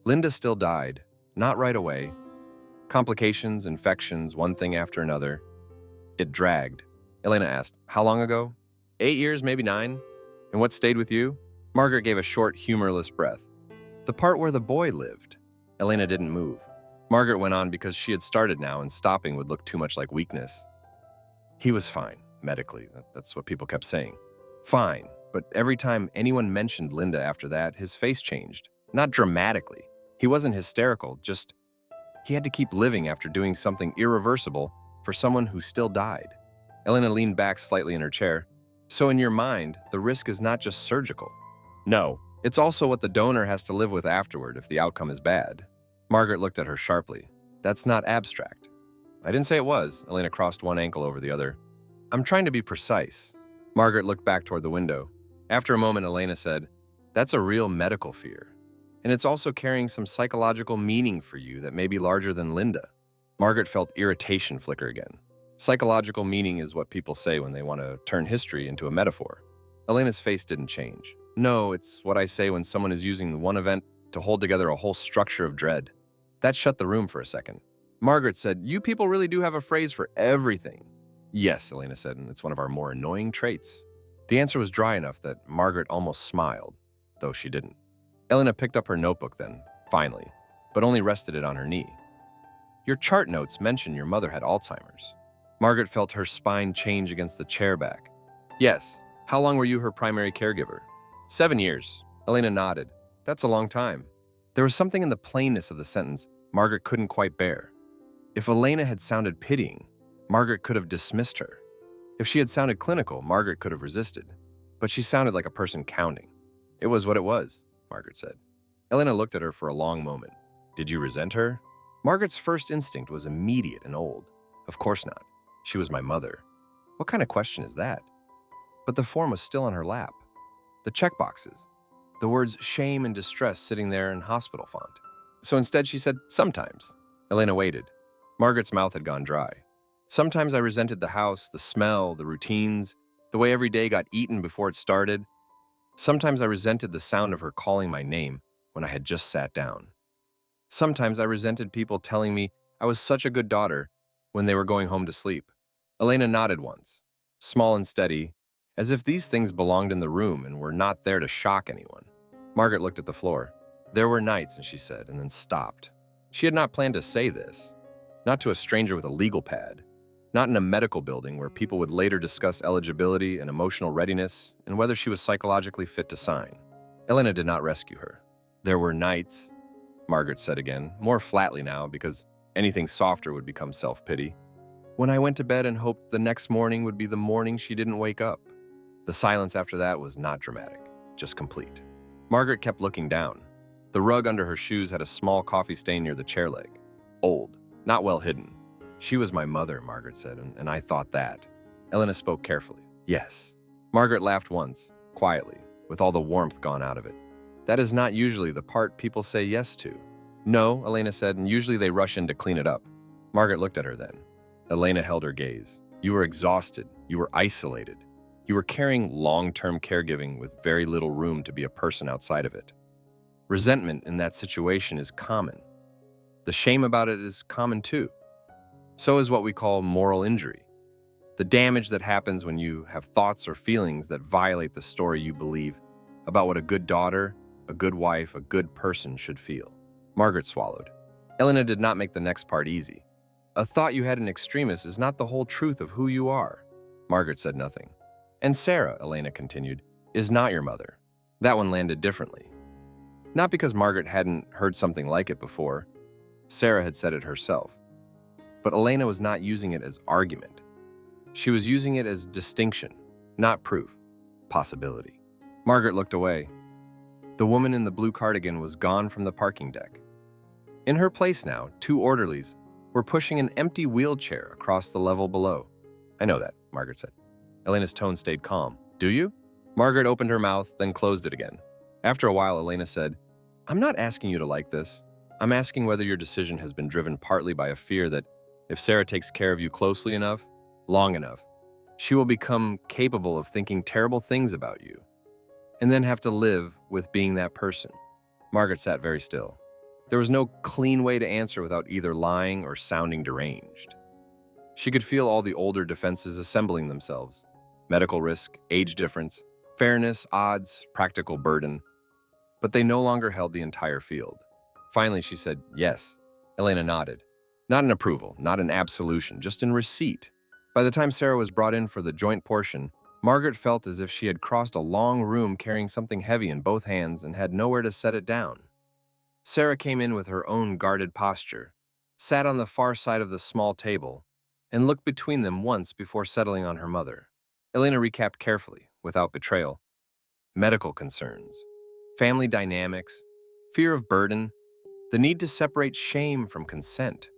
Linda still died. Not right away. Complications, infections, one thing after another. It dragged. Elena asked, how long ago? 8 years, maybe 9? And what stayed with you? Margaret gave a short, humorless breath. The part where the boy lived. Elena didn't move. Margaret went on because she had started now and stopping would look too much like weakness. He was fine, medically. That's what people kept saying. Fine, but every time anyone mentioned Linda after that, his face changed. Not dramatically. He wasn't hysterical, just he had to keep living after doing something irreversible for someone who still died. Elena leaned back slightly in her chair. So in your mind, the risk is not just surgical. No, it's also what the donor has to live with afterward if the outcome is bad. Margaret looked at her sharply. That's not abstract. I didn't say it was. Elena crossed one ankle over the other. I'm trying to be precise. Margaret looked back toward the window. After a moment, Elena said, that's a real medical fear. And it's also carrying some psychological meaning for you that may be larger than Linda. Margaret felt irritation flicker again. Psychological meaning is what people say when they want to turn history into a metaphor. Elena's face didn't change. No, it's what I say when someone is using one event to hold together a whole structure of dread. That shut the room for a second. Margaret said, you people really do have a phrase for everything. Yes, Elena said, and it's one of our more annoying traits. The answer was dry enough that Margaret almost smiled, though she didn't. Elena picked up her notebook then, finally, but only rested it on her knee. Your chart notes mention your mother had Alzheimer's. Margaret felt her spine change against the chair back. Yes. How long were you her primary caregiver? 7 years. Elena nodded. That's a long time. There was something in the plainness of the sentence Margaret couldn't quite bear. If Elena had sounded pitying, Margaret could have dismissed her. If she had sounded clinical, Margaret could have resisted. But she sounded like a person counting. It was what it was, Margaret said. Elena looked at her for a long moment. Did you resent her? Margaret's first instinct was immediate and old. Of course not. She was my mother. What kind of question is that? But the form was still on her lap. The checkboxes. The words shame and distress sitting there in hospital font. So instead she said, sometimes. Elena waited. Margaret's mouth had gone dry. Sometimes I resented the house, the smell, the routines, the way every day got eaten before it started. Sometimes I resented the sound of her calling my name when I had just sat down. Sometimes I resented people telling me I was such a good daughter when they were going home to sleep. Elena nodded once, small and steady, as if these things belonged in the room and were not there to shock anyone. Margaret looked at the floor. There were nights, and she said, and then stopped. She had not planned to say this. Not to a stranger with a legal pad. Not in a medical building where people would later discuss eligibility and emotional readiness and whether she was psychologically fit to sign. Elena did not rescue her. There were nights, Margaret said again, more flatly now because anything softer would become self-pity, when I went to bed and hoped the next morning would be the morning she didn't wake up. The silence after that was not dramatic, just complete. Margaret kept looking down. The rug under her shoes had a small coffee stain near the chair leg. Old, not well hidden. She was my mother, Margaret said, and I thought that. Elena spoke carefully. Yes. Margaret laughed once, quietly, with all the warmth gone out of it. That is not usually the part people say yes to. No, Elena said, and usually they rush in to clean it up. Margaret looked at her then. Elena held her gaze. You were exhausted. You were isolated. You were carrying long-term caregiving with very little room to be a person outside of it. Resentment in that situation is common. The shame about it is common too. So is what we call moral injury. The damage that happens when you have thoughts or feelings that violate the story you believe about what a good daughter, a good wife, a good person should feel. Margaret swallowed. Elena did not make the next part easy. A thought you had in extremis is not the whole truth of who you are. Margaret said nothing. And Sarah, Elena continued, is not your mother. That one landed differently. Not because Margaret hadn't heard something like it before. Sarah had said it herself. But Elena was not using it as argument. She was using it as distinction, not proof, possibility. Margaret looked away. The woman in the blue cardigan was gone from the parking deck. In her place now, 2 orderlies were pushing an empty wheelchair across the level below. I know that, Margaret said. Elena's tone stayed calm. Do you? Margaret opened her mouth, then closed it again. After a while, Elena said, I'm not asking you to like this. I'm asking whether your decision has been driven partly by a fear that if Sarah takes care of you closely enough, long enough, she will become capable of thinking terrible things about you, and then have to live with being that person. Margaret sat very still. There was no clean way to answer without either lying or sounding deranged. She could feel all the older defenses assembling themselves. Medical risk, age difference, fairness, odds, practical burden. But they no longer held the entire field. Finally, she said, yes. Elena nodded. Not in approval, not in absolution, just in receipt. By the time Sarah was brought in for the joint portion, Margaret felt as if she had crossed a long room carrying something heavy in both hands and had nowhere to set it down. Sarah came in with her own guarded posture, sat on the far side of the small table, and looked between them once before settling on her mother. Elena recapped carefully, without betrayal. Medical concerns, family dynamics, fear of burden, the need to separate shame from consent.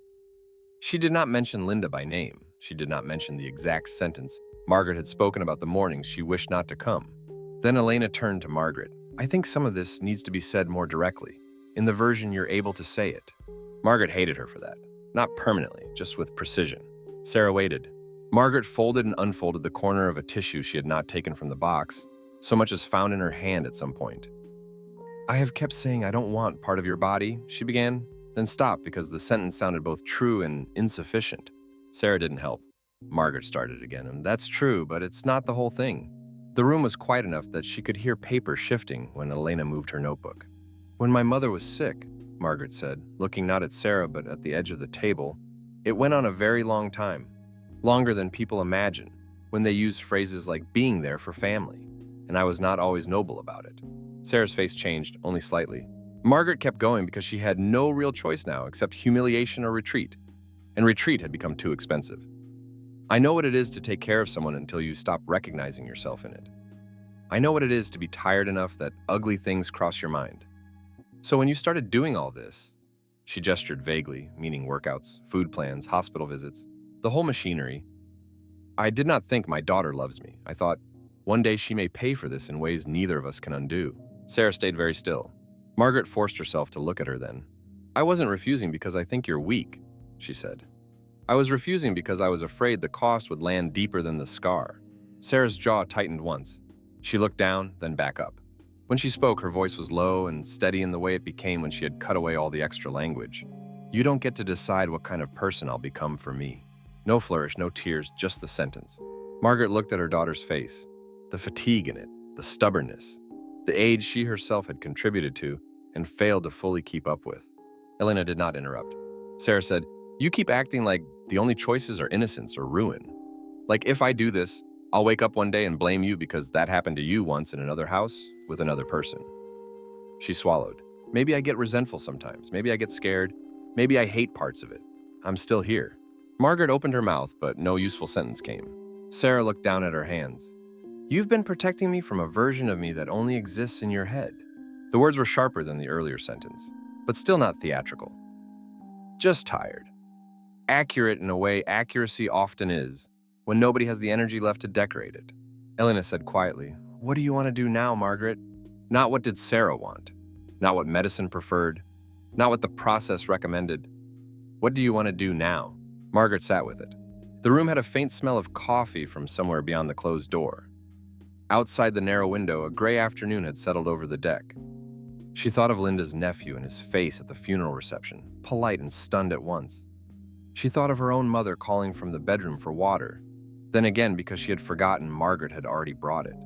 She did not mention Linda by name. She did not mention the exact sentence Margaret had spoken about the mornings she wished not to come. Then Elena turned to Margaret. I think some of this needs to be said more directly, in the version you're able to say it. Margaret hated her for that. Not permanently, just with precision. Sarah waited. Margaret folded and unfolded the corner of a tissue she had not taken from the box, so much as found in her hand at some point. I have kept saying I don't want part of your body, she began, then stopped because the sentence sounded both true and insufficient. Sarah didn't help. Margaret started again, and that's true, but it's not the whole thing. The room was quiet enough that she could hear paper shifting when Elena moved her notebook. When my mother was sick, Margaret said, looking not at Sarah but at the edge of the table, it went on a very long time, longer than people imagine, when they used phrases like being there for family, and I was not always noble about it. Sarah's face changed, only slightly. Margaret kept going because she had no real choice now except humiliation or retreat, and retreat had become too expensive. I know what it is to take care of someone until you stop recognizing yourself in it. I know what it is to be tired enough that ugly things cross your mind. So when you started doing all this, she gestured vaguely, meaning workouts, food plans, hospital visits, the whole machinery. I did not think my daughter loves me. I thought, one day she may pay for this in ways neither of us can undo. Sarah stayed very still. Margaret forced herself to look at her then. I wasn't refusing because I think you're weak, she said. I was refusing because I was afraid the cost would land deeper than the scar. Sarah's jaw tightened once. She looked down, then back up. When she spoke, her voice was low and steady in the way it became when she had cut away all the extra language. You don't get to decide what kind of person I'll become for me. No flourish, no tears, just the sentence. Margaret looked at her daughter's face. The fatigue in it, the stubbornness, the age she herself had contributed to and failed to fully keep up with. Elena did not interrupt. Sarah said, "You keep acting like the only choices are innocence or ruin. Like if I do this, I'll wake up one day and blame you because that happened to you once in another house with another person." She swallowed. Maybe I get resentful sometimes. Maybe I get scared. Maybe I hate parts of it. I'm still here. Margaret opened her mouth, but no useful sentence came. Sarah looked down at her hands. You've been protecting me from a version of me that only exists in your head. The words were sharper than the earlier sentence, but still not theatrical. Just tired. Accurate in a way accuracy often is, when nobody has the energy left to decorate it. Elena said quietly, "What do you want to do now, Margaret?" Not what did Sarah want, not what medicine preferred, not what the process recommended. What do you want to do now? Margaret sat with it. The room had a faint smell of coffee from somewhere beyond the closed door. Outside the narrow window, a gray afternoon had settled over the deck. She thought of Linda's nephew and his face at the funeral reception, polite and stunned at once. She thought of her own mother calling from the bedroom for water. Then again, because she had forgotten, Margaret had already brought it.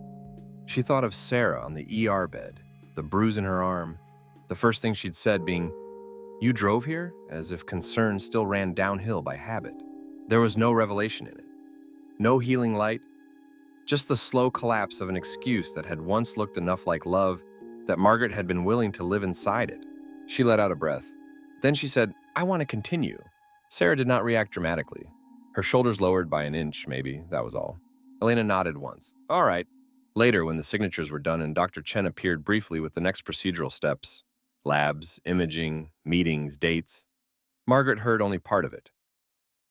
She thought of Sarah on the ER bed, the bruise in her arm, the first thing she'd said being, "You drove here?" as if concern still ran downhill by habit. There was no revelation in it. No healing light, just the slow collapse of an excuse that had once looked enough like love that Margaret had been willing to live inside it. She let out a breath. Then she said, "I want to continue." Sarah did not react dramatically. Her shoulders lowered by an inch, maybe, that was all. Elena nodded once. All right. Later, when the signatures were done and Dr. Chen appeared briefly with the next procedural steps, labs, imaging, meetings, dates, Margaret heard only part of it.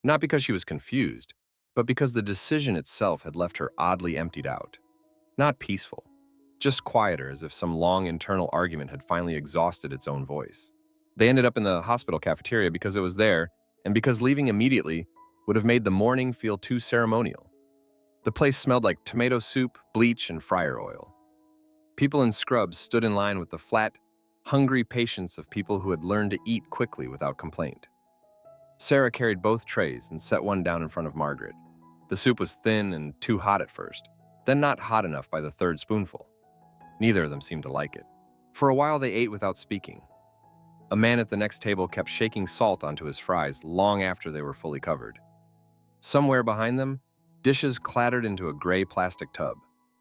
Not because she was confused, but because the decision itself had left her oddly emptied out. Not peaceful, just quieter, as if some long internal argument had finally exhausted its own voice. They ended up in the hospital cafeteria because it was there, and because leaving immediately would have made the morning feel too ceremonial. The place smelled like tomato soup, bleach, and fryer oil. People in scrubs stood in line with the flat, hungry patience of people who had learned to eat quickly without complaint. Sarah carried both trays and set one down in front of Margaret. The soup was thin and too hot at first, then not hot enough by the third spoonful. Neither of them seemed to like it. For a while they ate without speaking. A man at the next table kept shaking salt onto his fries long after they were fully covered. Somewhere behind them, dishes clattered into a gray plastic tub.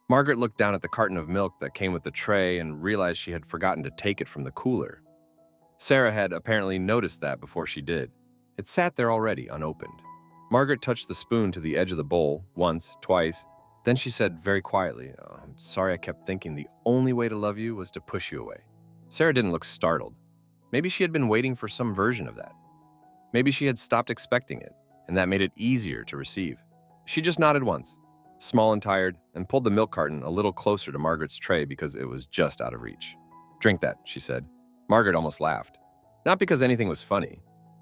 Margaret looked down at the carton of milk that came with the tray and realized she had forgotten to take it from the cooler. Sarah had apparently noticed that before she did. It sat there already, unopened. Margaret touched the spoon to the edge of the bowl, once, twice. Then she said very quietly, I'm sorry I kept thinking the only way to love you was to push you away. Sarah didn't look startled. Maybe she had been waiting for some version of that. Maybe she had stopped expecting it, and that made it easier to receive. She just nodded once, small and tired, and pulled the milk carton a little closer to Margaret's tray because it was just out of reach. Drink that, she said. Margaret almost laughed. Not because anything was funny,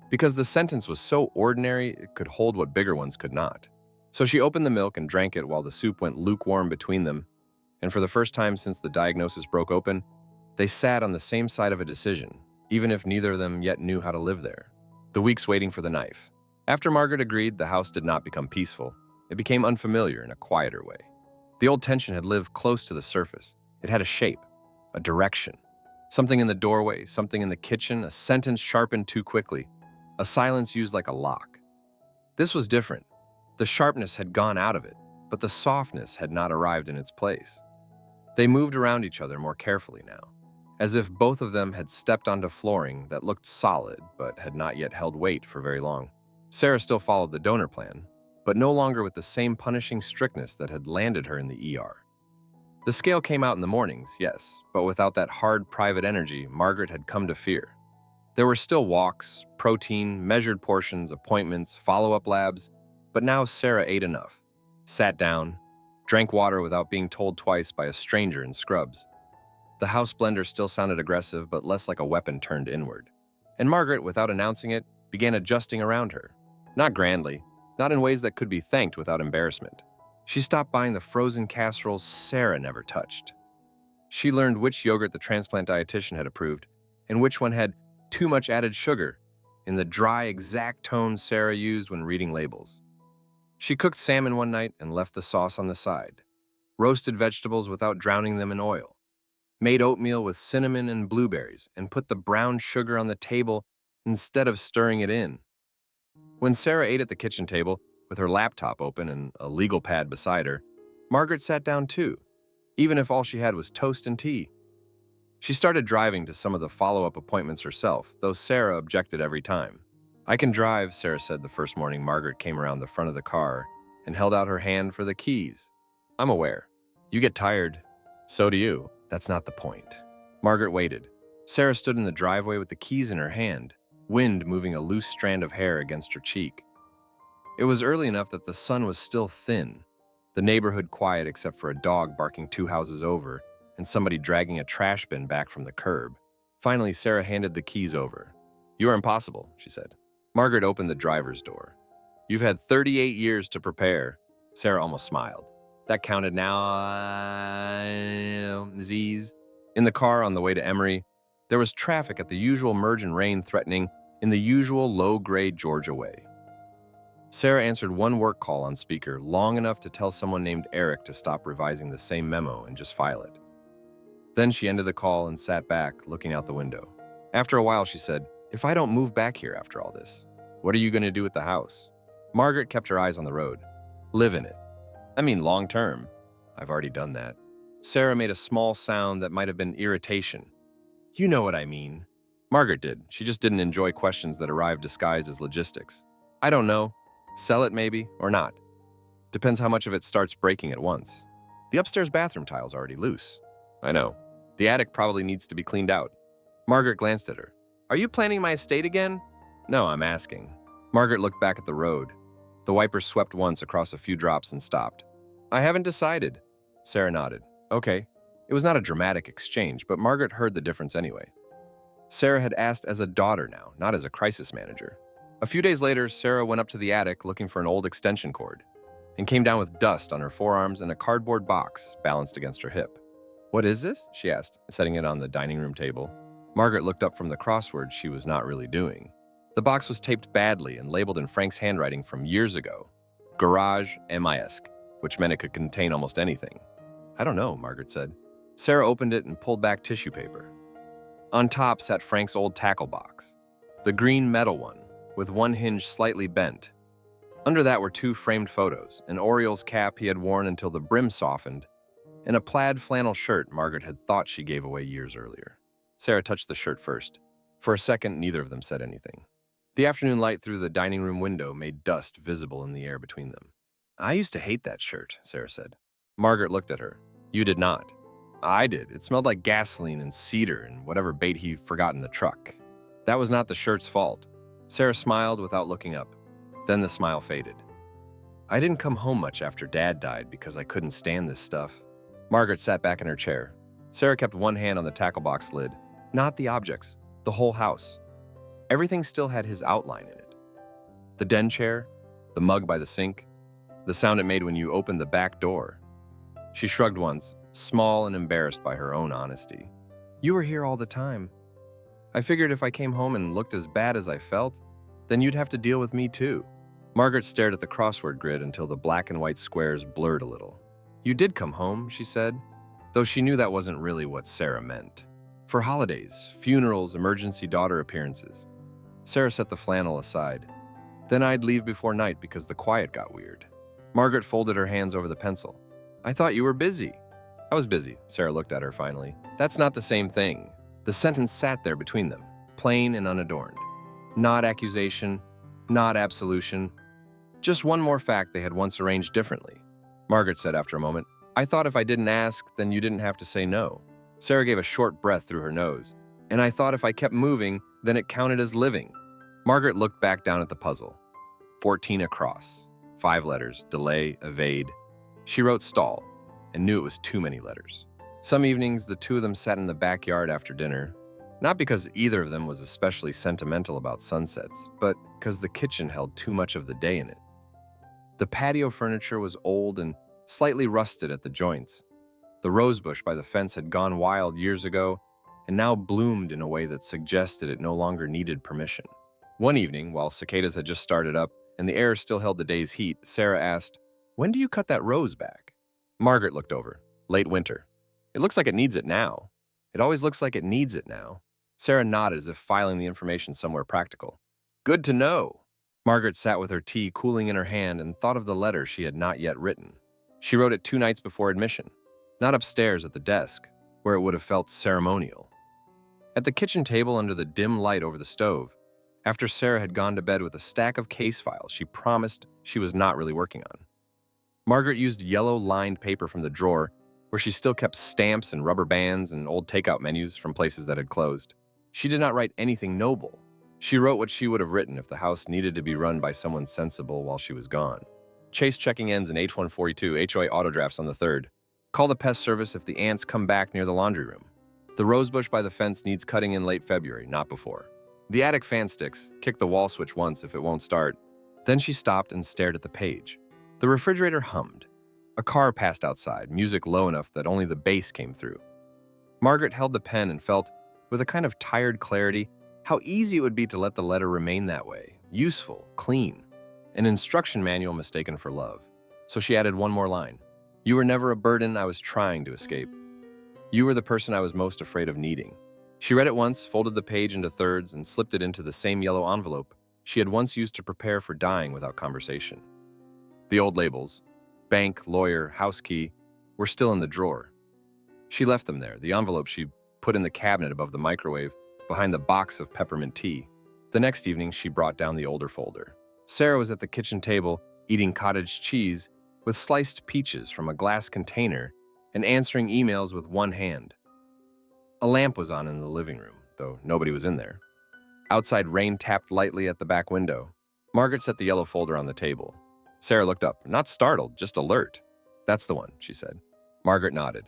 because the sentence was so ordinary it could hold what bigger ones could not. So she opened the milk and drank it while the soup went lukewarm between them, and for the first time since the diagnosis broke open, they sat on the same side of a decision, even if neither of them yet knew how to live there. The weeks waiting for the knife. After Margaret agreed, the house did not become peaceful. It became unfamiliar in a quieter way. The old tension had lived close to the surface. It had a shape, a direction. Something in the doorway, something in the kitchen, a sentence sharpened too quickly, a silence used like a lock. This was different. The sharpness had gone out of it, but the softness had not arrived in its place. They moved around each other more carefully now. as if both of them had stepped onto flooring that looked solid but had not yet held weight for very long. Sarah still followed the donor plan, but no longer with the same punishing strictness that had landed her in the ER. The scale came out in the mornings, yes, but without that hard private energy Margaret had come to fear. There were still walks, protein, measured portions, appointments, follow-up labs, but now Sarah ate enough, sat down, drank water without being told twice by a stranger in scrubs. The house blender still sounded aggressive, but less like a weapon turned inward. And Margaret, without announcing it, began adjusting around her. Not grandly, not in ways that could be thanked without embarrassment. She stopped buying the frozen casseroles Sarah never touched. She learned which yogurt the transplant dietitian had approved and which one had too much added sugar in the dry, exact tones Sarah used when reading labels. She cooked salmon one night and left the sauce on the side, roasted vegetables without drowning them in oil, made oatmeal with cinnamon and blueberries, and put the brown sugar on the table instead of stirring it in. When Sarah ate at the kitchen table, with her laptop open and a legal pad beside her, Margaret sat down too, even if all she had was toast and tea. She started driving to some of the follow-up appointments herself, though Sarah objected every time. "I can drive," Sarah said the first morning Margaret came around the front of the car and held out her hand for the keys. "I'm aware. You get tired. So do you. That's not the point." Margaret waited. Sarah stood in the driveway with the keys in her hand, wind moving a loose strand of hair against her cheek. It was early enough that the sun was still thin, the neighborhood quiet except for a dog barking 2 houses over and somebody dragging a trash bin back from the curb. Finally, Sarah handed the keys over. "You are impossible," she said. Margaret opened the driver's door. "You've had 38 years to prepare." Sarah almost smiled. That counted now, Z's. In the car on the way to Emory, there was traffic at the usual merge and rain threatening in the usual low-grade Georgia way. Sarah answered one work call on speaker long enough to tell someone named Eric to stop revising the same memo and just file it. Then she ended the call and sat back, looking out the window. After a while, she said, "If I don't move back here after all this, what are you going to do with the house?" Margaret kept her eyes on the road. "Live in it. I mean, long term. I've already done that." Sarah made a small sound that might have been irritation. "You know what I mean." Margaret did. She just didn't enjoy questions that arrived disguised as logistics. "I don't know. Sell it maybe, or not. Depends how much of it starts breaking at once. The upstairs bathroom tile's already loose." "I know. The attic probably needs to be cleaned out." Margaret glanced at her. "Are you planning my estate again?" "No, I'm asking." Margaret looked back at the road. The wipers swept once across a few drops and stopped. "I haven't decided." Sarah nodded. "Okay." It was not a dramatic exchange, but Margaret heard the difference anyway. Sarah had asked as a daughter now, not as a crisis manager. A few days later, Sarah went up to the attic looking for an old extension cord and came down with dust on her forearms and a cardboard box balanced against her hip. "What is this?" she asked, setting it on the dining room table. Margaret looked up from the crossword she was not really doing. The box was taped badly and labeled in Frank's handwriting from years ago, "Garage MISC," which meant it could contain almost anything. "I don't know," Margaret said. Sarah opened it and pulled back tissue paper. On top sat Frank's old tackle box, the green metal one, with one hinge slightly bent. Under that were 2 framed photos, an Orioles cap he had worn until the brim softened, and a plaid flannel shirt Margaret had thought she gave away years earlier. Sarah touched the shirt first. For a second, neither of them said anything. The afternoon light through the dining room window made dust visible in the air between them. "I used to hate that shirt," Sarah said. Margaret looked at her. "You did not." "I did. It smelled like gasoline and cedar and whatever bait he forgot in the truck." "That was not the shirt's fault." Sarah smiled without looking up. Then the smile faded. "I didn't come home much after Dad died because I couldn't stand this stuff." Margaret sat back in her chair. Sarah kept one hand on the tackle box lid. Not the objects, the whole house. Everything still had his outline in it. The den chair, the mug by the sink, the sound it made when you opened the back door. She shrugged once, small and embarrassed by her own honesty. "You were here all the time. I figured if I came home and looked as bad as I felt, then you'd have to deal with me too." Margaret stared at the crossword grid until the black and white squares blurred a little. "You did come home," she said, though she knew that wasn't really what Sarah meant. "For holidays, funerals, emergency daughter appearances." Sarah set the flannel aside. "Then I'd leave before night because the quiet got weird." Margaret folded her hands over the pencil. "I thought you were busy." "I was busy," Sarah looked at her finally. "That's not the same thing." The sentence sat there between them, plain and unadorned. Not accusation, not absolution. Just one more fact they had once arranged differently. Margaret said after a moment, "I thought if I didn't ask, then you didn't have to say no." Sarah gave a short breath through her nose. "And I thought if I kept moving, then it counted as living." Margaret looked back down at the puzzle. 14 across. 5 letters, delay, evade. She wrote stall, and knew it was too many letters. Some evenings, the two of them sat in the backyard after dinner, not because either of them was especially sentimental about sunsets, but because the kitchen held too much of the day in it. The patio furniture was old and slightly rusted at the joints. The rosebush by the fence had gone wild years ago and now bloomed in a way that suggested it no longer needed permission. One evening, while cicadas had just started up and the air still held the day's heat, Sarah asked, "When do you cut that rose back?" Margaret looked over. "Late winter. It looks like it needs it now. It always looks like it needs it now." Sarah nodded as if filing the information somewhere practical. "Good to know." Margaret sat with her tea cooling in her hand and thought of the letter she had not yet written. She wrote it 2 nights before admission, not upstairs at the desk, where it would have felt ceremonial. At the kitchen table under the dim light over the stove, after Sarah had gone to bed with a stack of case files she promised she was not really working on. Margaret used yellow-lined paper from the drawer, where she still kept stamps and rubber bands and old takeout menus from places that had closed. She did not write anything noble. She wrote what she would have written if the house needed to be run by someone sensible while she was gone. Chase checking ends in H142, HOA autodrafts on the 3rd. Call the pest service if the ants come back near the laundry room. The rosebush by the fence needs cutting in late February, not before. The attic fan sticks. Kick the wall switch once if it won't start. Then she stopped and stared at the page. The refrigerator hummed. A car passed outside, music low enough that only the bass came through. Margaret held the pen and felt, with a kind of tired clarity, how easy it would be to let the letter remain that way, useful, clean, an instruction manual mistaken for love. So she added one more line. "You were never a burden I was trying to escape. You were the person I was most afraid of needing." She read it once, folded the page into thirds, and slipped it into the same yellow envelope she had once used to prepare for dying without conversation. The old labels, bank, lawyer, house key, were still in the drawer. She left them there, the envelope she put in the cabinet above the microwave, behind the box of peppermint tea. The next evening, she brought down the older folder. Sarah was at the kitchen table, eating cottage cheese with sliced peaches from a glass container and answering emails with one hand. A lamp was on in the living room, though nobody was in there. Outside, rain tapped lightly at the back window. Margaret set the yellow folder on the table. Sarah looked up, not startled, just alert. "That's the one," she said. Margaret nodded.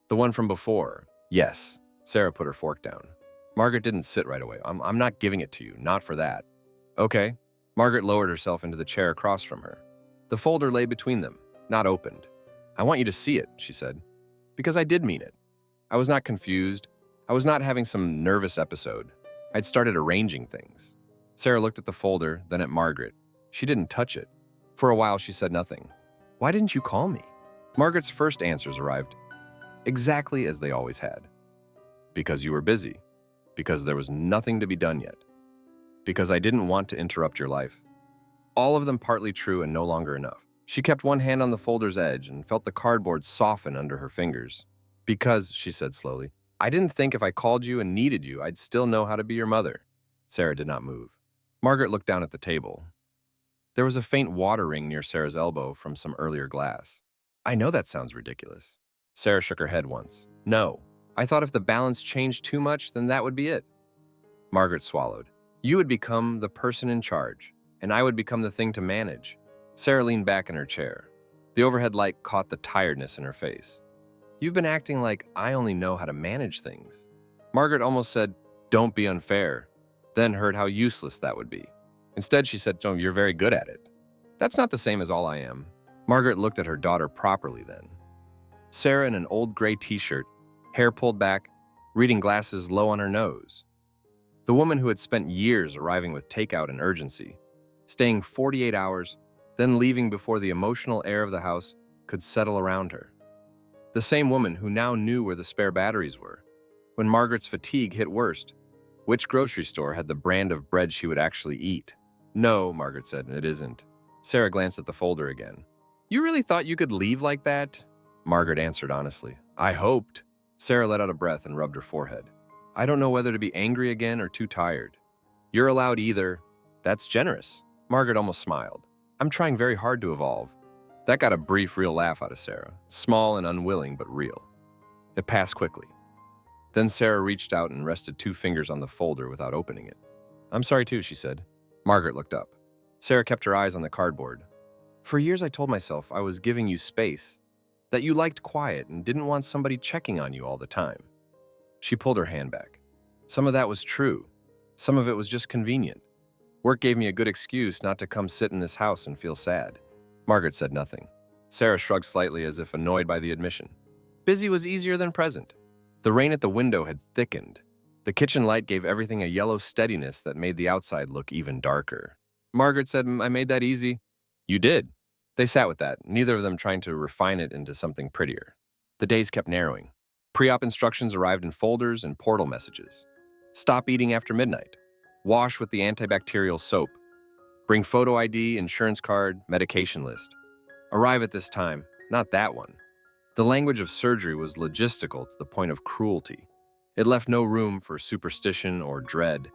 "The one from before." "Yes." Sarah put her fork down. Margaret didn't sit right away. I'm not giving it to you, not for that." "Okay." Margaret lowered herself into the chair across from her. The folder lay between them, not opened. "I want you to see it," she said, "because I did mean it. I was not confused. I was not having some nervous episode. I'd started arranging things." Sarah looked at the folder, then at Margaret. She didn't touch it. For a while, she said nothing. "Why didn't you call me?" Margaret's first answers arrived exactly as they always had. "Because you were busy. Because there was nothing to be done yet. Because I didn't want to interrupt your life." All of them partly true and no longer enough. She kept one hand on the folder's edge and felt the cardboard soften under her fingers. "Because," she said slowly, "I didn't think if I called you and needed you, I'd still know how to be your mother." Sarah did not move. Margaret looked down at the table. There was a faint water ring near Sarah's elbow from some earlier glass. "I know that sounds ridiculous." Sarah shook her head once. "No. I thought if the balance changed too much, then that would be it." Margaret swallowed. "You would become the person in charge, and I would become the thing to manage." Sarah leaned back in her chair. The overhead light caught the tiredness in her face. "You've been acting like I only know how to manage things." Margaret almost said, "Don't be unfair," then heard how useless that would be. Instead, she said, "Oh, you're very good at it." "That's not the same as all I am." Margaret looked at her daughter properly then. Sarah in an old gray t-shirt, hair pulled back, reading glasses low on her nose. The woman who had spent years arriving with takeout and urgency, staying 48 hours, then leaving before the emotional air of the house could settle around her. The same woman who now knew where the spare batteries were. When Margaret's fatigue hit worst, which grocery store had the brand of bread she would actually eat? "No," Margaret said, "it isn't." Sarah glanced at the folder again. "You really thought you could leave like that?" Margaret answered honestly. "I hoped." Sarah let out a breath and rubbed her forehead. I don't know whether to be angry again or too tired. You're allowed either. That's generous. Margaret almost smiled. I'm trying very hard to evolve. That got a brief, real laugh out of Sarah. Small and unwilling, but real. It passed quickly. Then Sarah reached out and rested 2 fingers on the folder without opening it. I'm sorry too, she said. Margaret looked up. Sarah kept her eyes on the cardboard. For years I told myself I was giving you space, that you liked quiet and didn't want somebody checking on you all the time. She pulled her hand back. Some of that was true. Some of it was just convenient. Work gave me a good excuse not to come sit in this house and feel sad. Margaret said nothing. Sarah shrugged slightly as if annoyed by the admission. Busy was easier than present. The rain at the window had thickened. The kitchen light gave everything a yellow steadiness that made the outside look even darker. Margaret said, I made that easy. You did. They sat with that, neither of them trying to refine it into something prettier. The days kept narrowing. Pre-op instructions arrived in folders and portal messages. Stop eating after midnight. Wash with the antibacterial soap. Bring photo ID, insurance card, medication list. Arrive at this time, not that one. The language of surgery was logistical to the point of cruelty. It left no room for superstition or dread.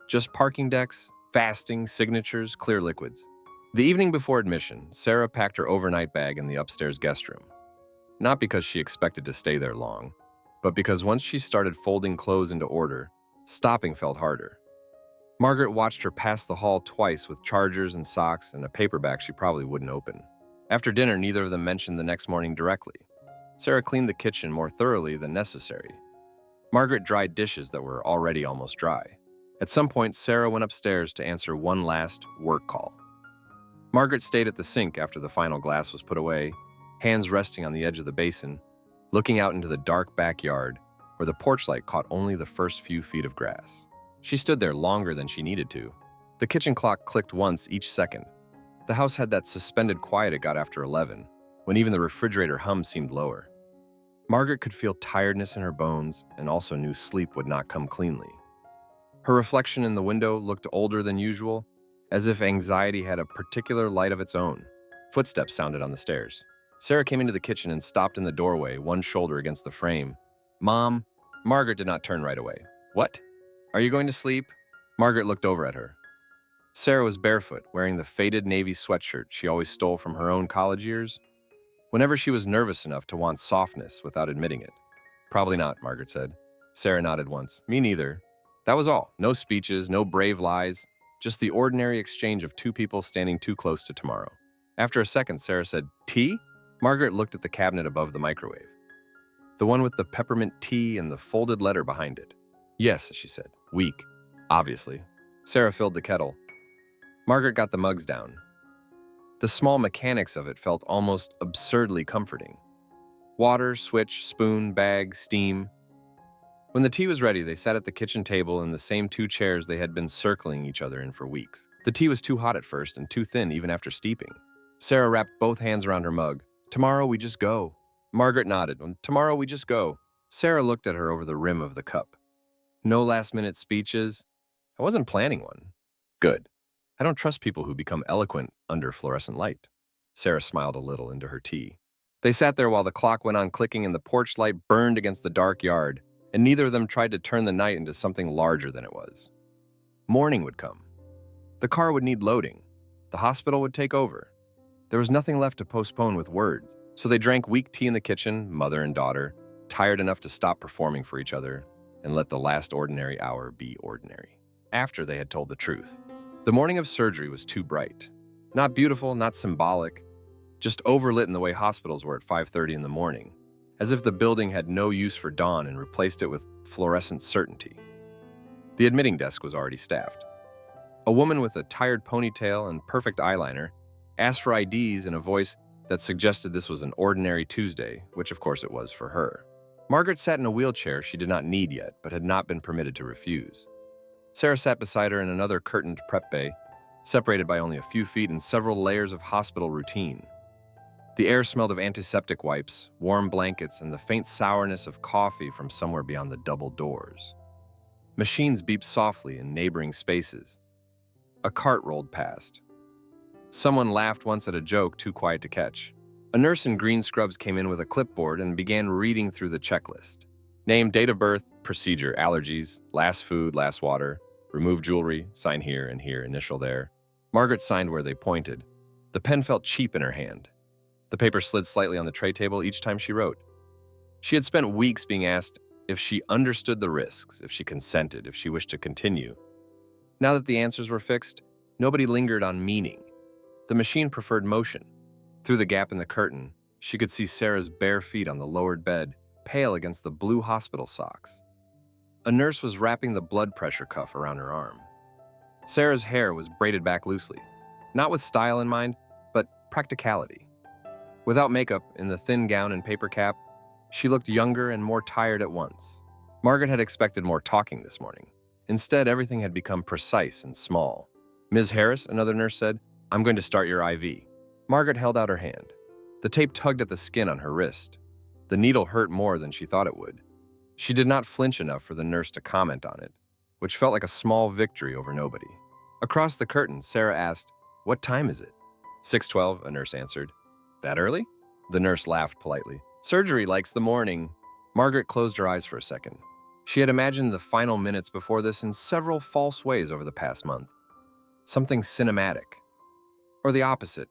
Just parking decks, fasting, signatures, clear liquids. The evening before admission, Sarah packed her overnight bag in the upstairs guest room. Not because she expected to stay there long, but because once she started folding clothes into order, stopping felt harder. Margaret watched her pass the hall twice with chargers and socks and a paperback she probably wouldn't open. After dinner, neither of them mentioned the next morning directly. Sarah cleaned the kitchen more thoroughly than necessary. Margaret dried dishes that were already almost dry. At some point, Sarah went upstairs to answer one last work call. Margaret stayed at the sink after the final glass was put away, hands resting on the edge of the basin, looking out into the dark backyard where the porch light caught only the first few feet of grass. She stood there longer than she needed to. The kitchen clock clicked once each second. The house had that suspended quiet it got after 11, when even the refrigerator hum seemed lower. Margaret could feel tiredness in her bones and also knew sleep would not come cleanly. Her reflection in the window looked older than usual, as if anxiety had a particular light of its own. Footsteps sounded on the stairs. Sarah came into the kitchen and stopped in the doorway, one shoulder against the frame. Mom? Margaret did not turn right away. What? Are you going to sleep? Margaret looked over at her. Sarah was barefoot, wearing the faded navy sweatshirt she always stole from her own college years, whenever she was nervous enough to want softness without admitting it. Probably not, Margaret said. Sarah nodded once. Me neither. That was all. No speeches, no brave lies, just the ordinary exchange of 2 people standing too close to tomorrow. After a second, Sarah said, Tea? Margaret looked at the cabinet above the microwave. The one with the peppermint tea and the folded letter behind it. Yes, she said. Weak. Obviously. Sarah filled the kettle. Margaret got the mugs down. The small mechanics of it felt almost absurdly comforting. Water, switch, spoon, bag, steam. When the tea was ready, they sat at the kitchen table in the same 2 chairs they had been circling each other in for weeks. The tea was too hot at first and too thin even after steeping. Sarah wrapped both hands around her mug. Tomorrow we just go. Margaret nodded. Tomorrow we just go. Sarah looked at her over the rim of the cup. No last-minute speeches. I wasn't planning one. Good. I don't trust people who become eloquent under fluorescent light. Sarah smiled a little into her tea. They sat there while the clock went on clicking and the porch light burned against the dark yard, and neither of them tried to turn the night into something larger than it was. Morning would come. The car would need loading. The hospital would take over. There was nothing left to postpone with words, so they drank weak tea in the kitchen, mother and daughter, tired enough to stop performing for each other and let the last ordinary hour be ordinary. After they had told the truth. The morning of surgery was too bright. Not beautiful, not symbolic, just overlit in the way hospitals were at 5:30 in the morning, as if the building had no use for dawn and replaced it with fluorescent certainty. The admitting desk was already staffed. A woman with a tired ponytail and perfect eyeliner asked for IDs in a voice that suggested this was an ordinary Tuesday, which of course it was for her. Margaret sat in a wheelchair she did not need yet, but had not been permitted to refuse. Sarah sat beside her in another curtained prep bay, separated by only a few feet and several layers of hospital routine. The air smelled of antiseptic wipes, warm blankets, and the faint sourness of coffee from somewhere beyond the double doors. Machines beeped softly in neighboring spaces. A cart rolled past. Someone laughed once at a joke too quiet to catch. A nurse in green scrubs came in with a clipboard and began reading through the checklist. Name, date of birth, procedure, allergies, last food, last water, remove jewelry, sign here and here, initial there. Margaret signed where they pointed. The pen felt cheap in her hand. The paper slid slightly on the tray table each time she wrote. She had spent weeks being asked if she understood the risks, if she consented, if she wished to continue. Now that the answers were fixed, nobody lingered on meaning. The machine preferred motion. Through the gap in the curtain, she could see Sarah's bare feet on the lowered bed, pale against the blue hospital socks. A nurse was wrapping the blood pressure cuff around her arm. Sarah's hair was braided back loosely, not with style in mind, but practicality. Without makeup, in the thin gown and paper cap, she looked younger and more tired at once. Margaret had expected more talking this morning. Instead, everything had become precise and small. "Ms. Harris," another nurse said, "I'm going to start your IV." Margaret held out her hand. The tape tugged at the skin on her wrist. The needle hurt more than she thought it would. She did not flinch enough for the nurse to comment on it, which felt like a small victory over nobody. Across the curtain, Sarah asked, "What time is it?" 6:12, a nurse answered. "That early?" The nurse laughed politely. "Surgery likes the morning." Margaret closed her eyes for a second. She had imagined the final minutes before this in several false ways over the past month. Something cinematic. Or the opposite.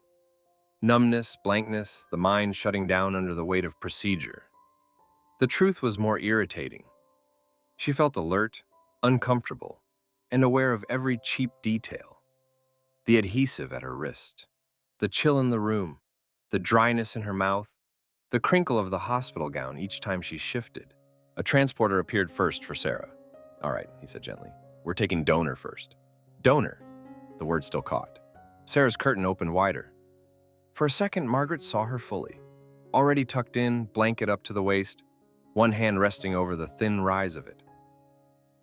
Numbness, blankness, the mind shutting down under the weight of procedure. The truth was more irritating. She felt alert, uncomfortable, and aware of every cheap detail. The adhesive at her wrist, the chill in the room, the dryness in her mouth, the crinkle of the hospital gown each time she shifted. A transporter appeared first for Sarah. "All right," he said gently. "We're taking donor first." "Donor?" The word still caught. Sarah's curtain opened wider. For a second, Margaret saw her fully. Already tucked in, blanket up to the waist, one hand resting over the thin rise of it.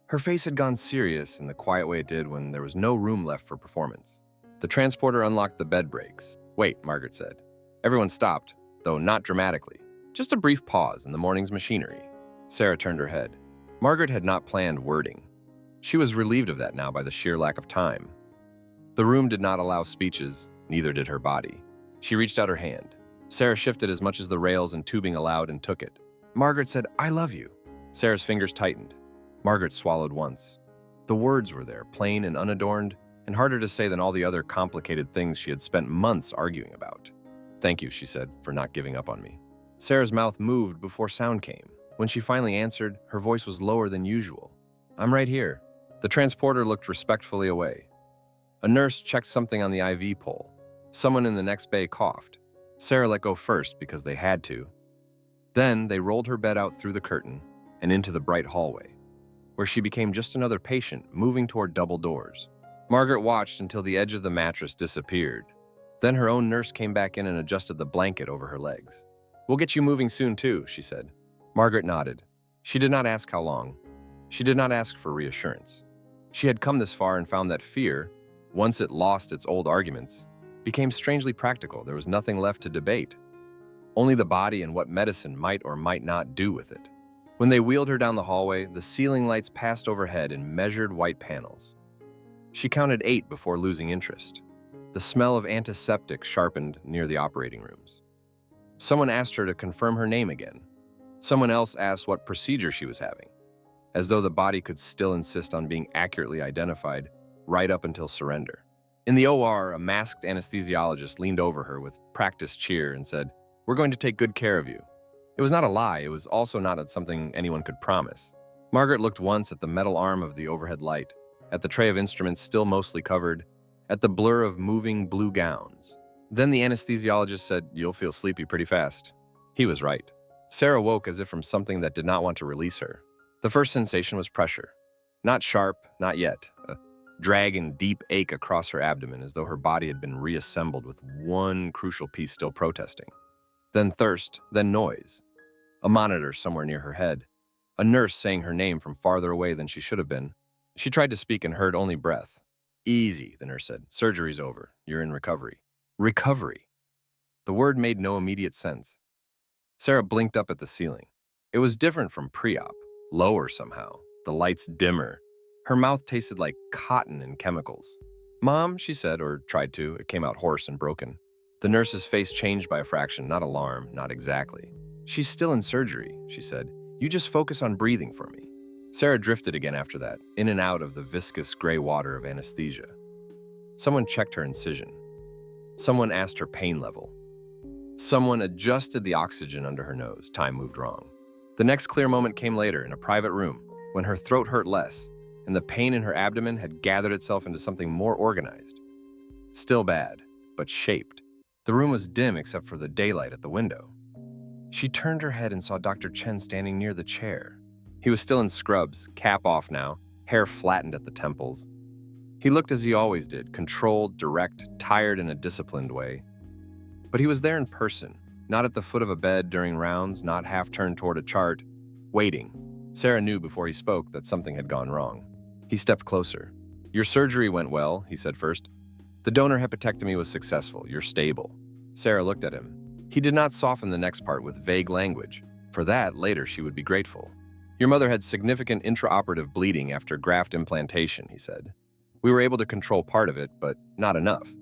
Her face had gone serious in the quiet way it did when there was no room left for performance. The transporter unlocked the bed brakes. "Wait," Margaret said. Everyone stopped, though not dramatically. Just a brief pause in the morning's machinery. Sarah turned her head. Margaret had not planned wording. She was relieved of that now by the sheer lack of time. The room did not allow speeches, neither did her body. She reached out her hand. Sarah shifted as much as the rails and tubing allowed and took it. Margaret said, "I love you." Sarah's fingers tightened. Margaret swallowed once. The words were there, plain and unadorned, and harder to say than all the other complicated things she had spent months arguing about. "Thank you," she said, "for not giving up on me." Sarah's mouth moved before sound came. When she finally answered, her voice was lower than usual. "I'm right here." The transporter looked respectfully away. A nurse checked something on the IV pole. Someone in the next bay coughed. Sarah let go first because they had to. Then they rolled her bed out through the curtain and into the bright hallway, where she became just another patient moving toward double doors. Margaret watched until the edge of the mattress disappeared. Then her own nurse came back in and adjusted the blanket over her legs. "We'll get you moving soon too," she said. Margaret nodded. She did not ask how long. She did not ask for reassurance. She had come this far and found that fear, once it lost its old arguments, became strangely practical. There was nothing left to debate. Only the body and what medicine might or might not do with it. When they wheeled her down the hallway, the ceiling lights passed overhead in measured white panels. She counted 8 before losing interest. The smell of antiseptic sharpened near the operating rooms. Someone asked her to confirm her name again. Someone else asked what procedure she was having, as though the body could still insist on being accurately identified right up until surrender. In the OR, a masked anesthesiologist leaned over her with practiced cheer and said, "We're going to take good care of you." It was not a lie. It was also not something anyone could promise. Margaret looked once at the metal arm of the overhead light, at the tray of instruments still mostly covered, at the blur of moving blue gowns. Then the anesthesiologist said, "You'll feel sleepy pretty fast." He was right. Sarah woke as if from something that did not want to release her. The first sensation was pressure. Not sharp, not yet. A drag and deep ache across her abdomen as though her body had been reassembled with one crucial piece still protesting. Then thirst, then noise. A monitor somewhere near her head. A nurse saying her name from farther away than she should have been. She tried to speak and heard only breath. "Easy," the nurse said. "Surgery's over. You're in recovery." Recovery. The word made no immediate sense. Sarah blinked up at the ceiling. It was different from pre-op, lower somehow, the lights dimmer. Her mouth tasted like cotton and chemicals. "Mom," she said, or tried to. It came out hoarse and broken. The nurse's face changed by a fraction, not alarm, not exactly. "She's still in surgery," she said. You just focus on breathing for me." Sarah drifted again after that, in and out of the viscous gray water of anesthesia. Someone checked her incision. Someone asked her pain level. Someone adjusted the oxygen under her nose. Time moved wrong. The next clear moment came later in a private room, when her throat hurt less, and the pain in her abdomen had gathered itself into something more organized. Still bad, but shaped. The room was dim except for the daylight at the window. She turned her head and saw Dr. Chen standing near the chair. He was still in scrubs, cap off now, hair flattened at the temples. He looked as he always did, controlled, direct, tired in a disciplined way. But he was there in person, not at the foot of a bed during rounds, not half turned toward a chart, waiting. Sarah knew before he spoke that something had gone wrong. He stepped closer. "Your surgery went well," he said first. "The donor hepatectomy was successful. You're stable." Sarah looked at him. He did not soften the next part with vague language. For that, later she would be grateful. "Your mother had significant intraoperative bleeding after graft implantation," he said. "We were able to control part of it, but not enough.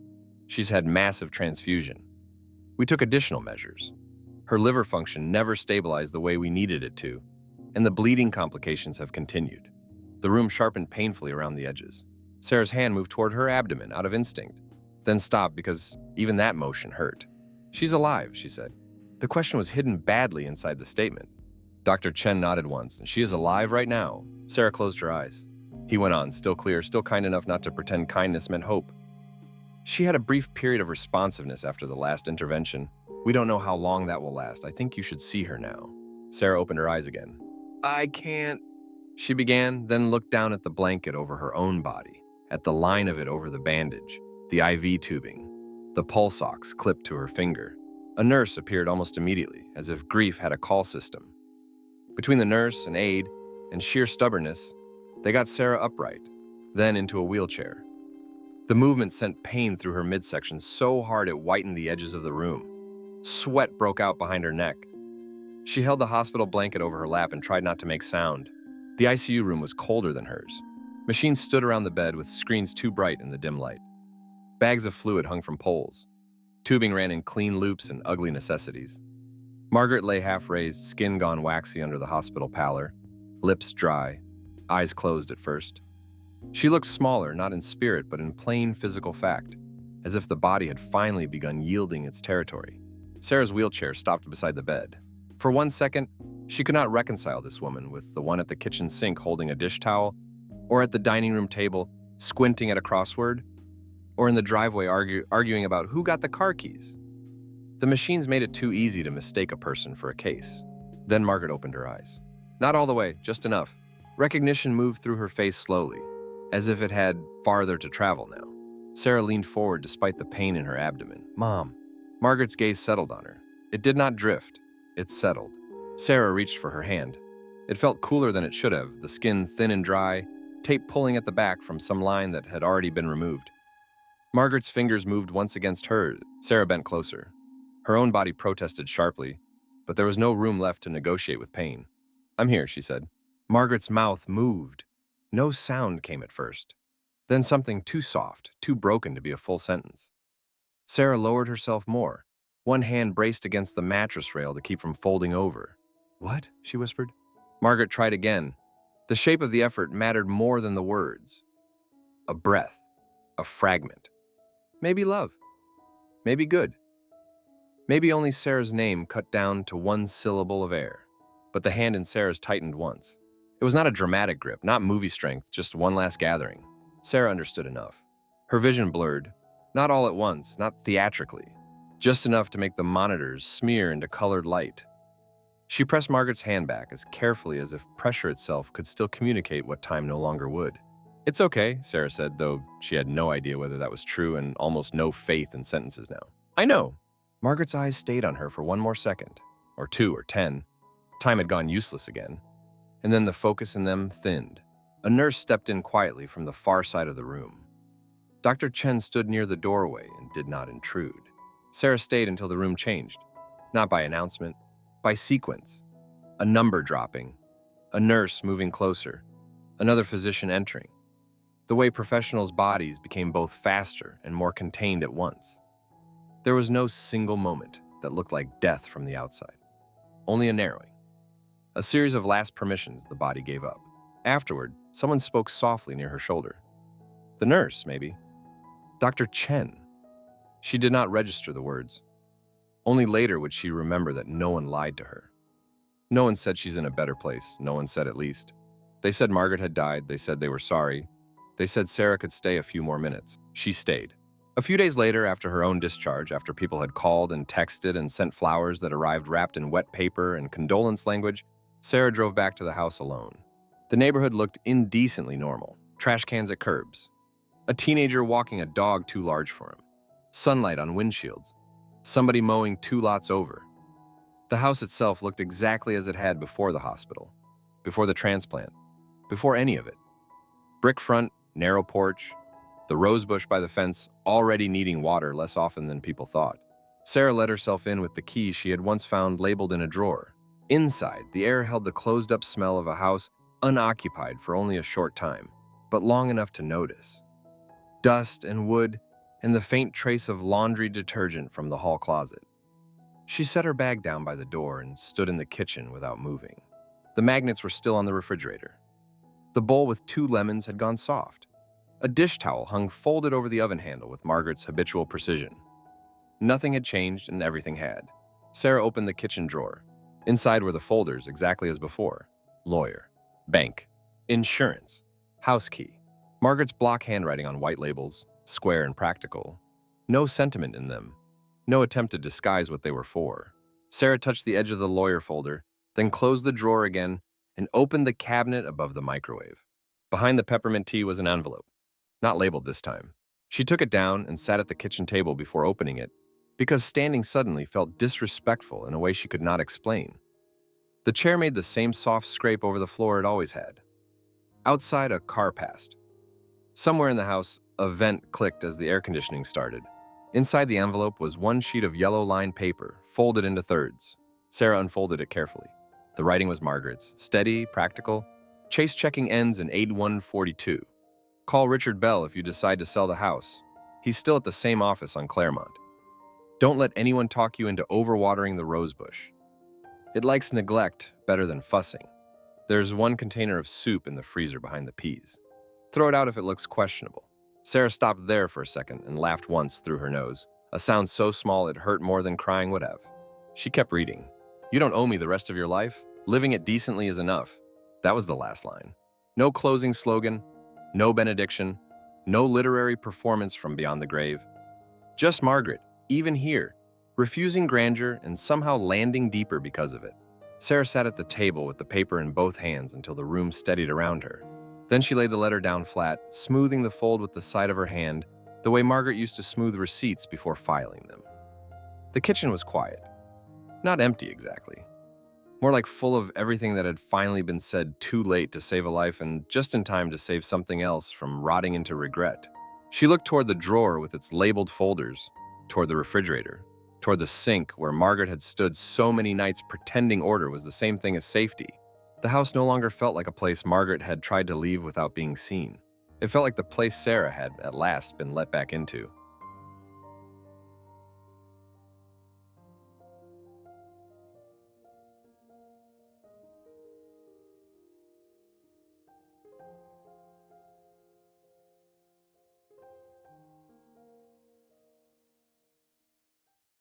She's had massive transfusion. We took additional measures. Her liver function never stabilized the way we needed it to, and the bleeding complications have continued." The room sharpened painfully around the edges. Sarah's hand moved toward her abdomen out of instinct, then stopped because even that motion hurt. "She's alive," she said. The question was hidden badly inside the statement. Dr. Chen nodded once, "And she is alive right now." Sarah closed her eyes. He went on, still clear, still kind enough not to pretend kindness meant hope. "She had a brief period of responsiveness after the last intervention. We don't know how long that will last. I think you should see her now." Sarah opened her eyes again. "I can't," she began, then looked down at the blanket over her own body, at the line of it over the bandage, the IV tubing, the pulse ox clipped to her finger. A nurse appeared almost immediately, as if grief had a call system. Between the nurse and aide and sheer stubbornness, they got Sarah upright, then into a wheelchair. The movement sent pain through her midsection so hard it whitened the edges of the room. Sweat broke out behind her neck. She held the hospital blanket over her lap and tried not to make sound. The ICU room was colder than hers. Machines stood around the bed with screens too bright in the dim light. Bags of fluid hung from poles. Tubing ran in clean loops and ugly necessities. Margaret lay half-raised, skin gone waxy under the hospital pallor, lips dry, eyes closed at first. She looked smaller, not in spirit, but in plain physical fact, as if the body had finally begun yielding its territory. Sarah's wheelchair stopped beside the bed. For 1 second, she could not reconcile this woman with the one at the kitchen sink holding a dish towel, or at the dining room table, squinting at a crossword, or in the driveway arguing about who got the car keys. The machines made it too easy to mistake a person for a case. Then Margaret opened her eyes. Not all the way, just enough. Recognition moved through her face slowly, as if it had farther to travel now. Sarah leaned forward despite the pain in her abdomen. "Mom." Margaret's gaze settled on her. It did not drift. It settled. Sarah reached for her hand. It felt cooler than it should have, the skin thin and dry, tape pulling at the back from some line that had already been removed. Margaret's fingers moved once against hers. Sarah bent closer. Her own body protested sharply, but there was no room left to negotiate with pain. "I'm here," she said. Margaret's mouth moved. No sound came at first. Then something too soft, too broken to be a full sentence. Sarah lowered herself more. One hand braced against the mattress rail to keep from folding over. "What?" she whispered. Margaret tried again. The shape of the effort mattered more than the words. A breath. A fragment. Maybe love. Maybe good. Maybe only Sarah's name cut down to one syllable of air. But the hand in Sarah's tightened once. It was not a dramatic grip, not movie strength, just one last gathering. Sarah understood enough. Her vision blurred. Not all at once, not theatrically. Just enough to make the monitors smear into colored light. She pressed Margaret's hand back as carefully as if pressure itself could still communicate what time no longer would. "It's okay," Sarah said, though she had no idea whether that was true and almost no faith in sentences now. "I know." Margaret's eyes stayed on her for one more second, or 2 or 10. Time had gone useless again. And then the focus in them thinned. A nurse stepped in quietly from the far side of the room. Dr. Chen stood near the doorway and did not intrude. Sarah stayed until the room changed. Not by announcement, by sequence. A number dropping. A nurse moving closer. Another physician entering. The way professionals' bodies became both faster and more contained at once. There was no single moment that looked like death from the outside. Only a narrowing. A series of last permissions the body gave up. Afterward, someone spoke softly near her shoulder. The nurse, maybe. Dr. Chen. She did not register the words. Only later would she remember that no one lied to her. No one said she's in a better place. No one said at least. They said Margaret had died. They said they were sorry. They said Sarah could stay a few more minutes. She stayed. A few days later, after her own discharge, after people had called and texted and sent flowers that arrived wrapped in wet paper and condolence language, Sarah drove back to the house alone. The neighborhood looked indecently normal. Trash cans at curbs. A teenager walking a dog too large for him. Sunlight on windshields. Somebody mowing 2 lots over. The house itself looked exactly as it had before the hospital, before the transplant, before any of it. Brick front, narrow porch, the rose bush by the fence already needing water less often than people thought. Sarah let herself in with the key she had once found labeled in a drawer. Inside, the air held the closed-up smell of a house unoccupied for only a short time, but long enough to notice. Dust and wood, and the faint trace of laundry detergent from the hall closet. She set her bag down by the door and stood in the kitchen without moving. The magnets were still on the refrigerator. The bowl with 2 lemons had gone soft. A dish towel hung folded over the oven handle with Margaret's habitual precision. Nothing had changed and everything had. Sarah opened the kitchen drawer. Inside were the folders exactly as before. Lawyer, bank, insurance, house key. Margaret's block handwriting on white labels, square and practical. No sentiment in them. No attempt to disguise what they were for. Sarah touched the edge of the lawyer folder, then closed the drawer again and opened the cabinet above the microwave. Behind the peppermint tea was an envelope, not labeled this time. She took it down and sat at the kitchen table before opening it, because standing suddenly felt disrespectful in a way she could not explain. The chair made the same soft scrape over the floor it always had. Outside, a car passed. Somewhere in the house, a vent clicked as the air conditioning started. Inside the envelope was 1 sheet of yellow lined paper, folded into thirds. Sarah unfolded it carefully. The writing was Margaret's, steady, practical. Chase checking ends in 8142. Call Richard Bell if you decide to sell the house. He's still at the same office on Claremont. Don't let anyone talk you into overwatering the rosebush. It likes neglect better than fussing. There's 1 container of soup in the freezer behind the peas. Throw it out if it looks questionable. Sarah stopped there for a second and laughed once through her nose, a sound so small it hurt more than crying would have. She kept reading. You don't owe me the rest of your life. Living it decently is enough. That was the last line. No closing slogan, no benediction, no literary performance from beyond the grave. Just Margaret, even here, refusing grandeur and somehow landing deeper because of it. Sarah sat at the table with the paper in both hands until the room steadied around her. Then she laid the letter down flat, smoothing the fold with the side of her hand, the way Margaret used to smooth receipts before filing them. The kitchen was quiet. Not empty exactly. More like full of everything that had finally been said too late to save a life and just in time to save something else from rotting into regret. She looked toward the drawer with its labeled folders, toward the refrigerator, toward the sink where Margaret had stood so many nights pretending order was the same thing as safety. The house no longer felt like a place Margaret had tried to leave without being seen. It felt like the place Sarah had, at last, been let back into.